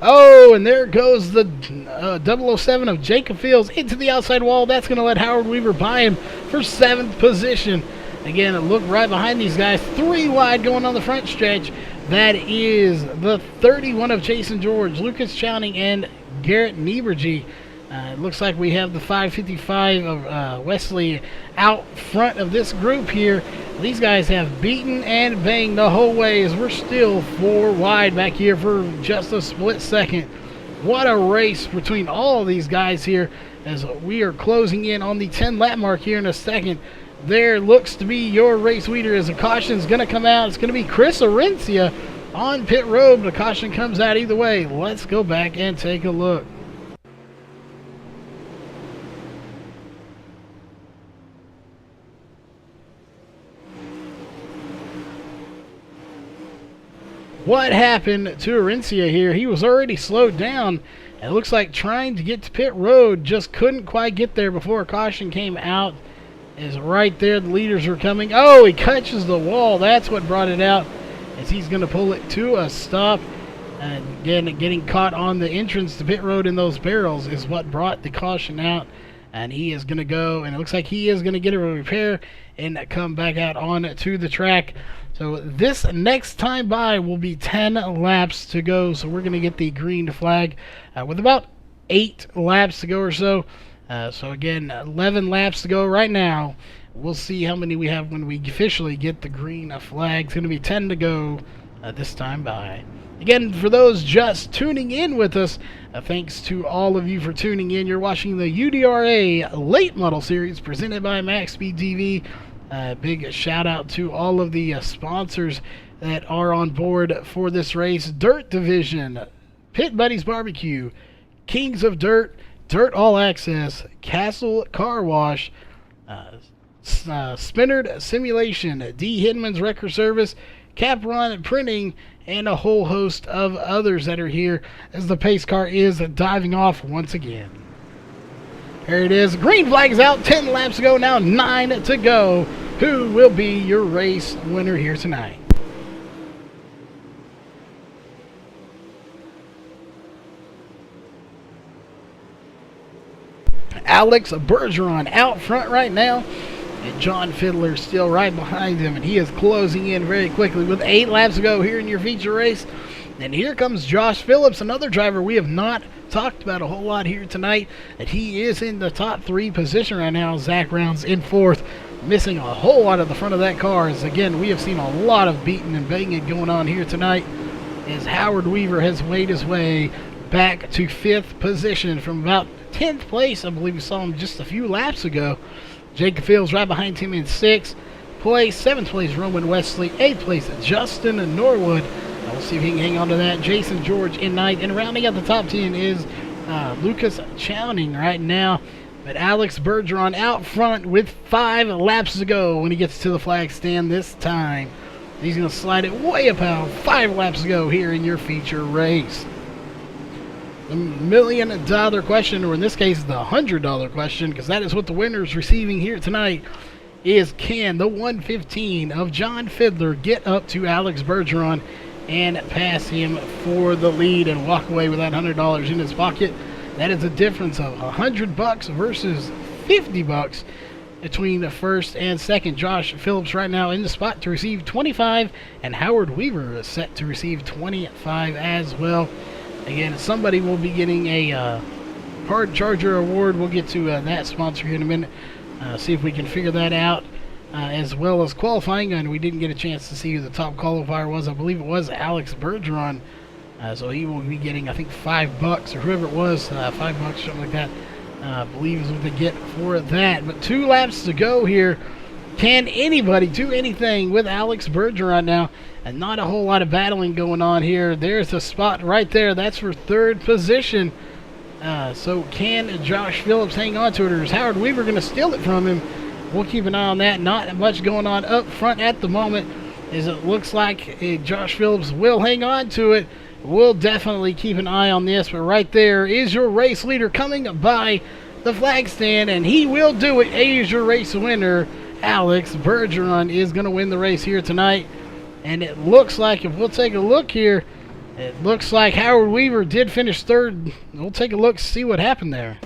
Oh, and there goes the 007 of Jacob Fields into the outside wall. That's going to let Howard Weaver buy him for 7th position. Again, look right behind these guys. 3 wide going on the front stretch. That is the 31 of Jason George, Lucas Chowning, and Garrett Nieberge. It looks like we have the 555 of Wesley out front of this group here. These guys have beaten and banged the whole way as we're still 4 wide back here for just a split second. What a race between all of these guys here as we are closing in on the 10 lap mark here in a second. There looks to be your race leader as a caution is going to come out. It's going to be Chris Arencia on pit road. The caution comes out either way. Let's go back and take a look. What happened to Arencia here? He was already slowed down. It looks like trying to get to pit road, just couldn't quite get there before a caution came out. Is right there, the leaders are coming. Oh, he catches the wall. That's what brought it out, as he's going to pull it to a stop. And again, getting caught on the entrance to pit road in those barrels is what brought the caution out. And he is going to go, and it looks like he is going to get a repair and come back out on to the track. So this next time by will be 10 laps to go. So we're going to get the green flag with about 8 laps to go or so. So again, 11 laps to go right now. We'll see how many we have when we officially get the green flag. It's going to be 10 to go this time by. Again, for those just tuning in with us, thanks to all of you for tuning in. You're watching the UDRA Late Model Series presented by MaxSpeedTV. Big shout out to all of the sponsors that are on board for this race. Dirt Division, Pit Buddies Barbecue, Kings of Dirt, Dirt All Access, Castle Car Wash, Spinnerd Simulation, D. Hidman's Record Service, Capron Printing, and a whole host of others that are here as the pace car is diving off once again. Here it is. Green flag is out. 10 laps to go now. 9 to go. Who will be your race winner here tonight? Alex Bergeron out front right now. And John Fiddler still right behind him. And he is closing in very quickly with 8 laps to go here in your feature race. And here comes Josh Phillips, another driver we have not talked about a whole lot here tonight. And he is in the top 3 position right now. Zach Rounds in 4th, missing a whole lot of the front of that car. As again, we have seen a lot of beating and banging going on here tonight. As Howard Weaver has made his way back to 5th position from about 10th place. I believe we saw him just a few laps ago. Jacob Fields right behind him in 6th place. 7th place, Roman Wesley. 8th place, Justin Norwood. We'll see if he can hang on to that. Jason George in 9th. And rounding out the top 10 is Lucas Chowning right now. But Alex Bergeron out front with 5 laps to go when he gets to the flag stand this time. He's going to slide it way up out. 5 laps to go here in your feature race. The $1 million question, or in this case the $100 question, because that is what the winner is receiving here tonight, is can the 115 of John Fiddler get up to Alex Bergeron and pass him for the lead and walk away with that $100 in his pocket? That is a difference of $100 versus $50 between the first and second. Josh Phillips right now in the spot to receive 25, and Howard Weaver is set to receive 25 as well. Again, somebody will be getting a Hard Charger award. We'll get to that sponsor here in a minute. See if we can figure that out. As well as qualifying, and we didn't get a chance to see who the top qualifier was. I believe it was Alex Bergeron. So he will be getting, I think, $5 or whoever it was, $5, something like that. I believe is what they get for that. But 2 laps to go here Can anybody do anything with Alex Bergeron now? And not a whole lot of battling going on here. There's a spot right there. That's for third position. So can Josh Phillips hang on to it, or is Howard Weaver going to steal it from him? We'll keep an eye on that. Not much going on up front at the moment, as it looks like Josh Phillips will hang on to it. We'll definitely keep an eye on this, but right there is your race leader coming by the flag stand, and he will do it. Is your race winner. Alex Bergeron is going to win the race here tonight. And it looks like, if we'll take a look here, it looks like Howard Weaver did finish third. We'll take a look, see what happened there.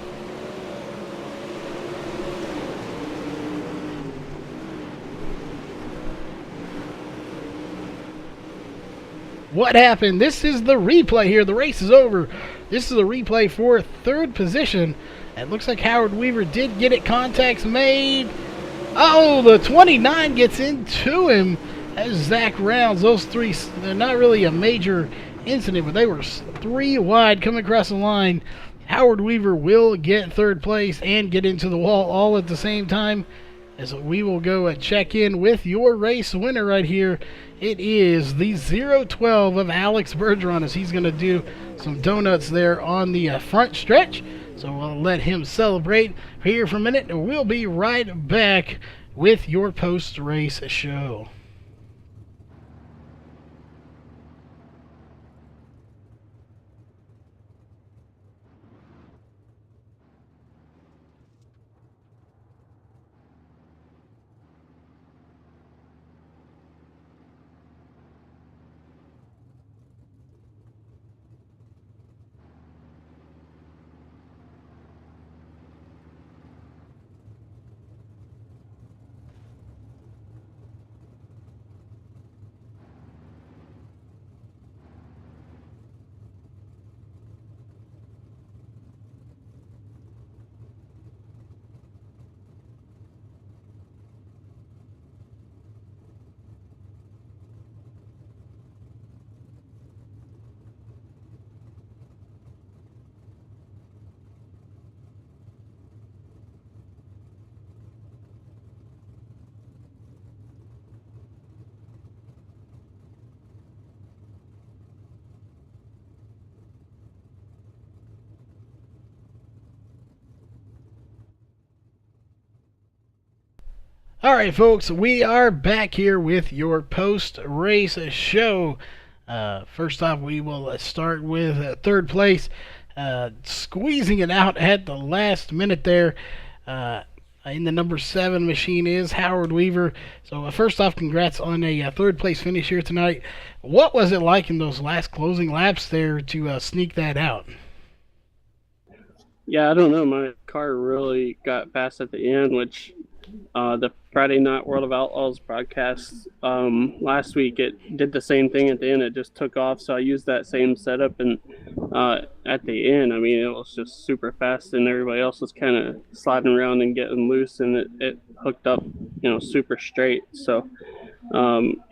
What happened? This is the replay here. The race is over. This is a replay for third position. It looks like Howard Weaver did get it. Contacts made. Oh, the 29 gets into him as Zach rounds. Those three, they're not really a major incident, but they were 3 wide coming across the line. Howard Weaver will get third place and get into the wall all at the same time, as we will go and check in with your race winner right here. It is the 012 of Alex Bergeron, as he's going to do some donuts there on the front stretch. So we'll let him celebrate here for a minute, and we'll be right back with your post-race show. Alright folks, we are back here with your post-race show. First off, we will start with third place, squeezing it out at the last minute there. In the number 7 machine is Howard Weaver. So first off, congrats on a third place finish here tonight. What was it like in those last closing laps there to sneak that out?
Yeah, I don't know. My car really got fast at the end, which the Friday Night World of Outlaws broadcast last week, it did the same thing at the end. It just took off, so I used that same setup, and at the end, I mean, it was just super fast, and everybody else was kind of sliding around and getting loose, and it hooked up, super straight. So,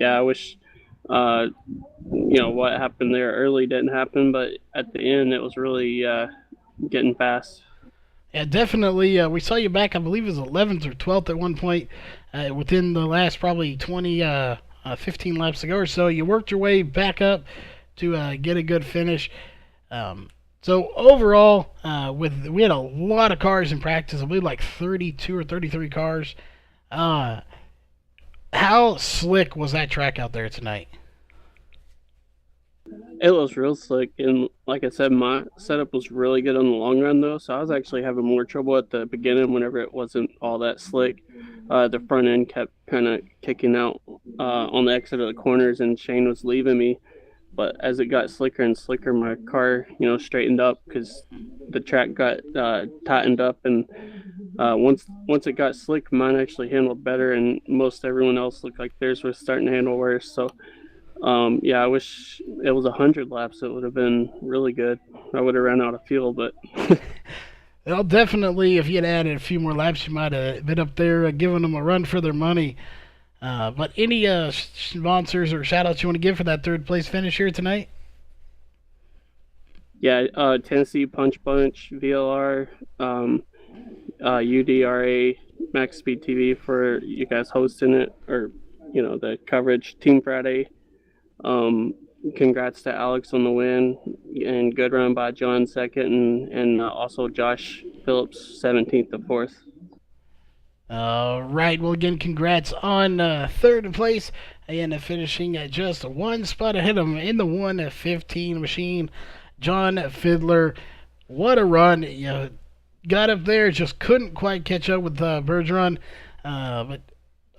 yeah, I wish, what happened there early didn't happen, but at the end, it was really getting fast.
Yeah, definitely. We saw you back, I believe it was 11th or 12th at one point within the last probably 15 laps ago or so. You worked your way back up to get a good finish. So overall, we had a lot of cars in practice. I believe like 32 or 33 cars. How slick was that track out there tonight?
It was real slick, and like I said, my setup was really good on the long run, though, so I was actually having more trouble at the beginning whenever it wasn't all that slick. The front end kept kind of kicking out on the exit of the corners, and Shane was leaving me. But as it got slicker and slicker, my car, straightened up because the track got tightened up, and once it got slick, mine actually handled better, and most everyone else looked like theirs was starting to handle worse. So yeah, I wish it was 100 laps. It would have been really good. I would have ran out of fuel, but
well, definitely, if you had added a few more laps, you might have been up there giving them a run for their money. But any sponsors or shout-outs you want to give for that third-place finish here tonight?
Yeah, Tennessee Punch Bunch, VLR, UDRA MaxSpeedTV for you guys hosting it, or the coverage. Team Friday. Congrats to Alex on the win, and good run by John second, and also Josh Phillips 17th to 4th.
All right. Well, again, congrats on third place and finishing at just one spot ahead of him in the 1:15 machine. John Fiddler, what a run. You got up there, just couldn't quite catch up with Bergeron. But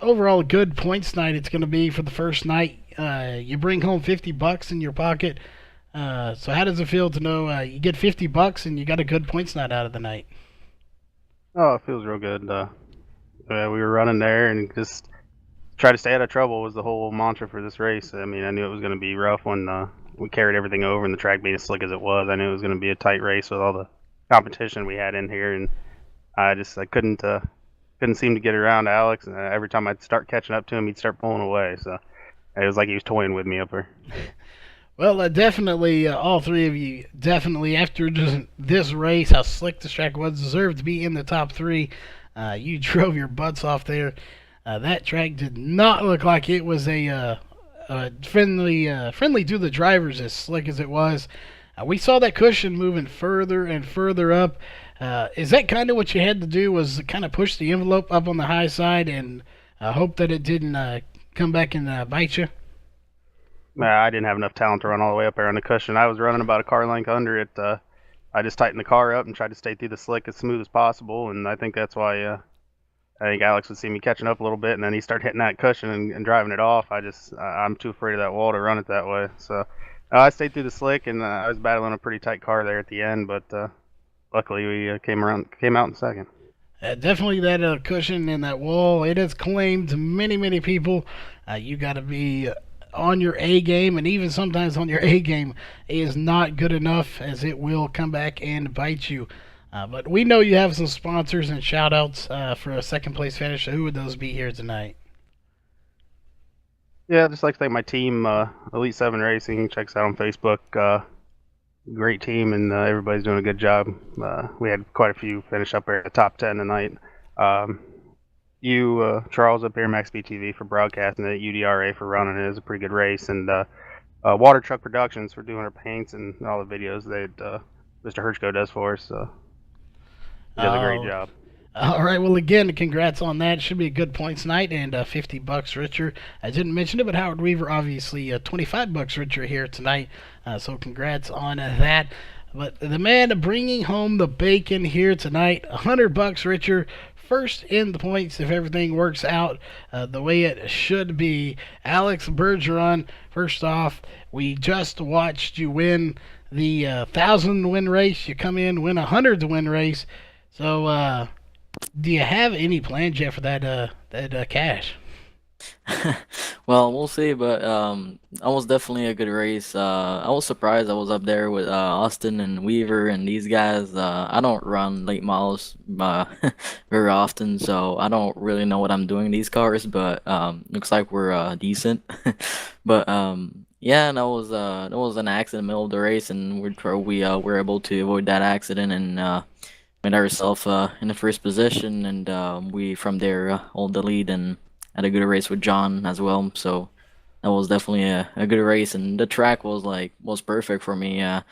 overall, a good points night it's going to be for the first night. You bring home $50 in your pocket. So how does it feel to know you get $50 and you got a good points night out of the night?
Oh, it feels real good. We were running there and just try to stay out of trouble was the whole mantra for this race. I mean, I knew it was going to be rough when we carried everything over and the track being as slick as it was. I knew it was going to be a tight race with all the competition we had in here, and I couldn't seem to get around Alex. Every time I'd start catching up to him, he'd start pulling away. So it was like he was toying with me up there.
Well, definitely, all three of you, definitely, after just this race, how slick this track was, deserved to be in the top three. You drove your butts off there. That track did not look like it was a friendly to the drivers, as slick as it was. We saw that cushion moving further and further up. Is that kind of what you had to do, was kind of push the envelope up on the high side and hope that it didn't come back and bite you?
I didn't have enough talent to run all the way up there on the cushion. I was running about a car length under it. I just tightened the car up and tried to stay through the slick as smooth as possible, and I think that's why I think Alex would see me catching up a little bit, and then he started hitting that cushion and driving it off. I'm too afraid of that wall to run it that way. So I stayed through the slick, and I was battling a pretty tight car there at the end, but luckily we came out in second.
Definitely that cushion and that wall, it has claimed many people. You got to be on your A game, and even sometimes on your A game is not good enough, as it will come back and bite you. But we know you have some sponsors and shout outs for a second place finish. Who would those be here tonight?
Yeah, I'd just like to thank my team, Elite 7 Racing. Check us out on Facebook. Great team, and everybody's doing a good job. We had quite a few finish up there at the top 10 tonight. Charles up here, MaxSpeedTV for broadcasting it, UDRA for running it. It was a pretty good race, and Water Truck Productions for doing our paints and all the videos that Mr. Herchko does for us. He does a great job.
All right, well, again, congrats on that. Should be a good points night, and $50 richer. I didn't mention it, but Howard Weaver, obviously, $25 richer here tonight. So congrats on that. But the man bringing home the bacon here tonight, $100 richer. First in the points if everything works out the way it should be. Alex Bergeron, first off, we just watched you win the 1,000-win race. You come in, win a 100-win race. So, do you have any plans yet for that cash?
Well, we'll see, but that was definitely a good race. I was surprised I was up there with Austin and Weaver and these guys. I don't run late models very often, so I don't really know what I'm doing in these cars, but looks like we're decent. But yeah, and that was an accident in the middle of the race, and we were able to avoid that accident and made ourselves in the first position, and we from there hold the lead and had a good race with John as well. So that was definitely a good race, and the track was perfect for me. I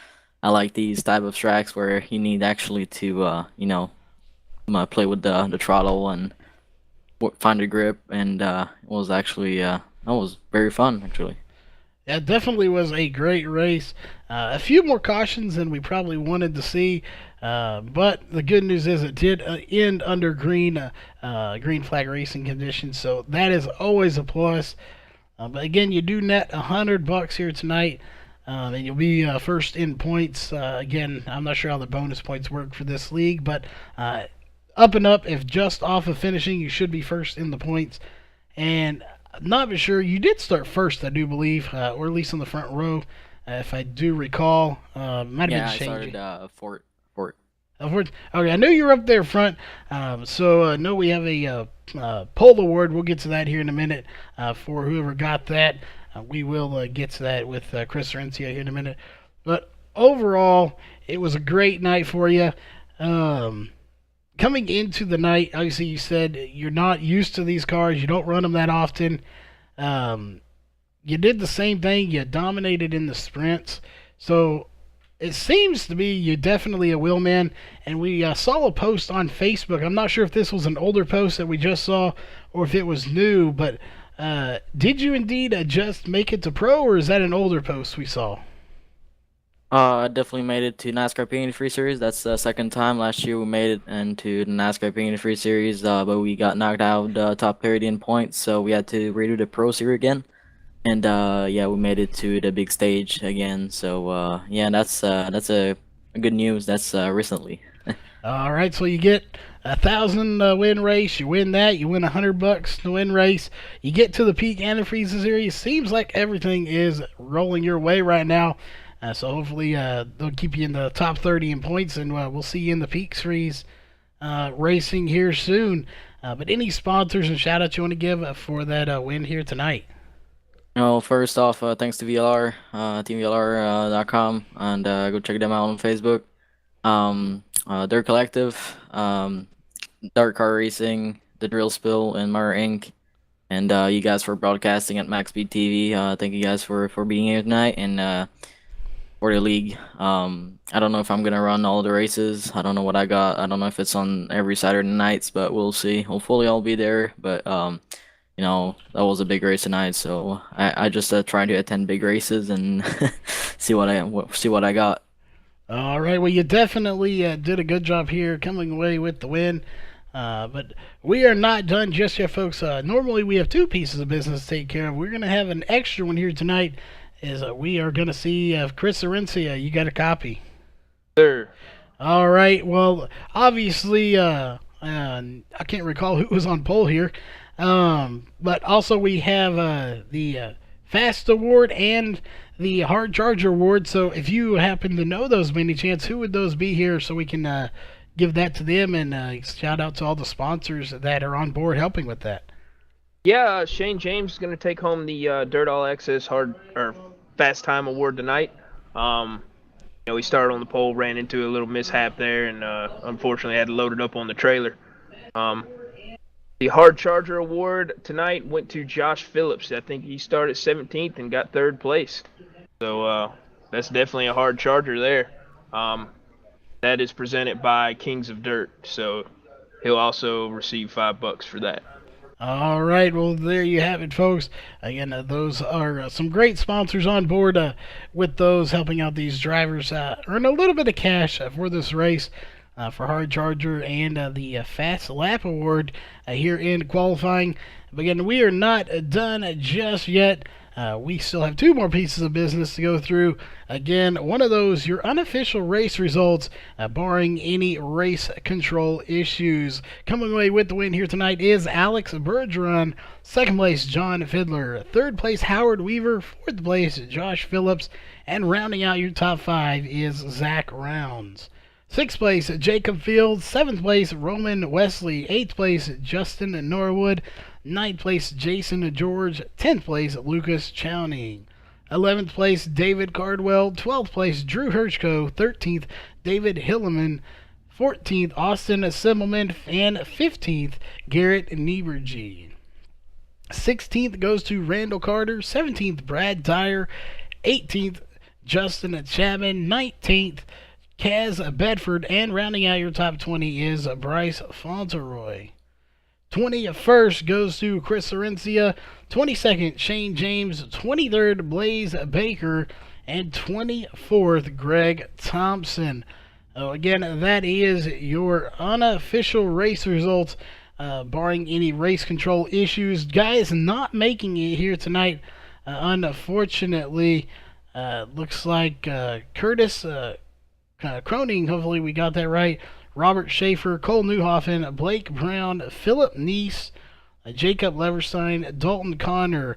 like these type of tracks where you need actually to play with the throttle and find a grip, and it was actually that was very fun actually.
Yeah, it definitely was a great race. A few more cautions than we probably wanted to see, but the good news is it did end under green flag racing conditions, so that is always a plus. But again, you do net $100 here tonight, and you'll be first in points. Again, I'm not sure how the bonus points work for this league, but up and up, if just off of finishing, you should be first in the points. And not for sure, you did start first, I do believe, or at least on the front row, if I do recall. Might have been changing.
Yeah, I started Fort.
Okay, I knew you were up there front. So I know we have a poll award. We'll get to that here in a minute for whoever got that. We will get to that with Chris Rencio here in a minute. But overall, it was a great night for you. coming into the night, obviously you said you're not used to these cars. You don't run them that often. You did the same thing. You dominated in the sprints. So it seems to be you definitely a wheelman. And we saw a post on Facebook. I'm not sure if this was an older post that we just saw or if it was new. But did you indeed just make it to pro, or is that an older post we saw?
I definitely made it to NASCAR Painted Free Series. That's the second time. Last year we made it into the NASCAR Painted Free Series, but we got knocked out top parity in points, so we had to redo the Pro Series again. And yeah, we made it to the big stage again. So yeah, that's a good news. That's recently.
All right, so you get 1,000 win race. You win that. You win $100 to win race. You get to the Peak Antifreeze Series. Seems like everything is rolling your way right now. So hopefully they'll keep you in the top 30 in points, and we'll see you in the Peak Series racing here soon. But any sponsors and shout-outs you want to give for that win here tonight?
Well, first off, thanks to VLR, teamvlr.com, and go check them out on Facebook. They're Collective, Dark Car Racing, The Drill Spill, and Murder Inc. And you guys for broadcasting at MaxSpeedTV. Thank you guys for being here tonight. And for the league, I don't know if I'm gonna run all the races. I don't know what I got. I don't know if it's on every Saturday nights, but we'll see. Hopefully I'll be there. But you know, that was a big race tonight, so I just try to attend big races and see what I got.
All right, well, you definitely did a good job here coming away with the win. But we are not done just yet, folks. Normally we have two pieces of business to take care of. We're going to have an extra one here tonight. We are going to see Chris Arencia. You got a copy?
Sure.
All right, well, obviously, I can't recall who was on pole here. But also we have the Fast Award and the Hard Charger Award. So if you happen to know those by any chance, who would those be here so we can give that to them, and shout out to all the sponsors that are on board helping with that.
Yeah, Shane James is going to take home the Dirt All Access Fast Time Award tonight. You know, he started on the pole, ran into a little mishap there, and unfortunately had to load it up on the trailer. The Hard Charger Award tonight went to Josh Phillips. I think he started 17th and got 3rd place. So that's definitely a hard charger there. That is presented by Kings of Dirt. So he'll also receive $5 for that.
All right, well, there you have it, folks. Again, those are some great sponsors on board with those helping out these drivers earn a little bit of cash for this race. For Hard Charger and the Fast Lap Award here in qualifying. But again, we are not done just yet. We still have two more pieces of business to go through. Again, one of those, your unofficial race results, barring any race control issues. Coming away with the win here tonight is Alex Bergeron. 2nd place, John Fiddler. 3rd place, Howard Weaver. 4th place, Josh Phillips. And rounding out your top 5 is Zach Rounds. 6th place, Jacob Fields. 7th place, Roman Wesley. 8th place, Justin Norwood. 9th place, Jason George. 10th place, Lucas Chowning. 11th place, David Cardwell. 12th place, Drew Hirschko. 13th, David Hilleman. 14th, Austin Assemblement. And 15th, Garrett Niebergy. 16th goes to Randall Carter. 17th, Brad Dyer. 18th, Justin Chapman. 19th, Kaz Bedford, and rounding out your top 20 is Bryce Fauntleroy. 21st goes to Chris Arencia, 22nd Shane James, 23rd Blaze Baker, and 24th Greg Thompson. Again, that is your unofficial race results, barring any race control issues. Guys not making it here tonight, unfortunately, looks like Curtis Croning, hopefully we got that right, Robert Schaefer, Cole Newhoffen, Blake Brown, Philip Neese, Jacob Leverstein, Dalton Connor,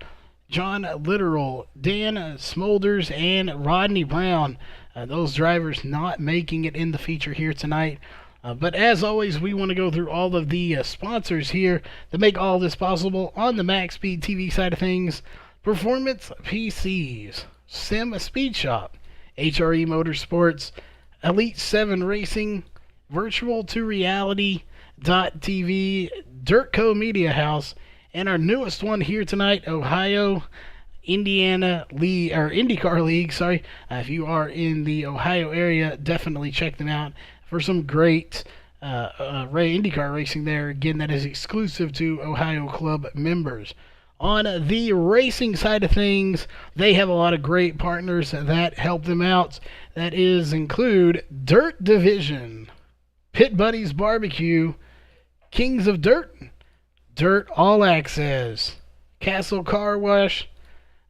John Literal, Dan Smolders, and Rodney Brown. Those drivers not making it in the feature here tonight. But as always, we want to go through all of the sponsors here that make all this possible on the MaxSpeedTV side of things. Performance PCs, Sim Speed Shop, HRE Motorsports, Elite 7 Racing, Virtual to Reality, MaxSpeedTV, Dirtco Media House, and our newest one here tonight, Ohio Indiana League, or IndyCar League, sorry. If you are in the Ohio area, definitely check them out for some great IndyCar racing there. Again, that is exclusive to Ohio Club members. On the racing side of things, they have a lot of great partners that help them out. That include Dirt Division, Pit Buddies Barbecue, Kings of Dirt, Dirt All Access, Castle Car Wash,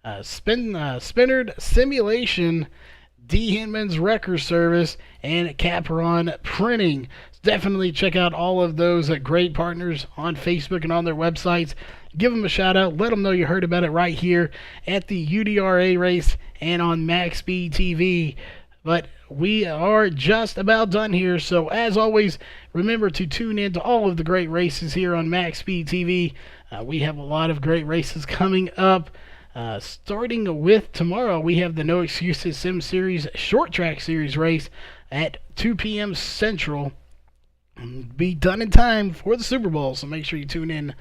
Spinnerd Simulation, D. Hinman's Wrecker Service, and Capron Printing. Definitely check out all of those great partners on Facebook and on their websites. Give them a shout out. Let them know you heard about it right here at the UDRA race and on MaxSpeedTV. But we are just about done here. So as always, remember to tune in to all of the great races here on MaxSpeedTV. We have a lot of great races coming up. Starting with tomorrow, we have the No Excuses Sim Series Short Track Series race at 2 p.m. Central. Be done in time for the Super Bowl, so make sure you tune in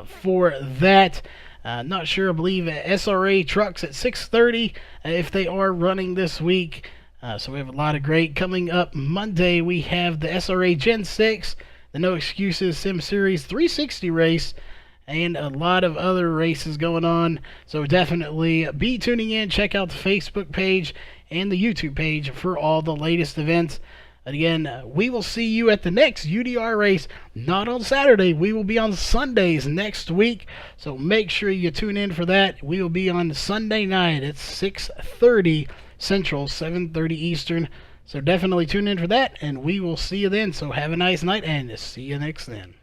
for that. Not sure, I believe SRA trucks at 6:30 if they are running this week. So we have a lot of great coming up. Monday we have the SRA Gen 6, the No Excuses Sim Series 360 race, and a lot of other races going on. So definitely be tuning in. Check out the Facebook page and the YouTube page for all the latest events. Again, we will see you at the next UDR race, not on Saturday. We will be on Sundays next week, so make sure you tune in for that. We will be on Sunday night at 6:30 Central, 7:30 Eastern, so definitely tune in for that, and we will see you then. So have a nice night, and see you next then.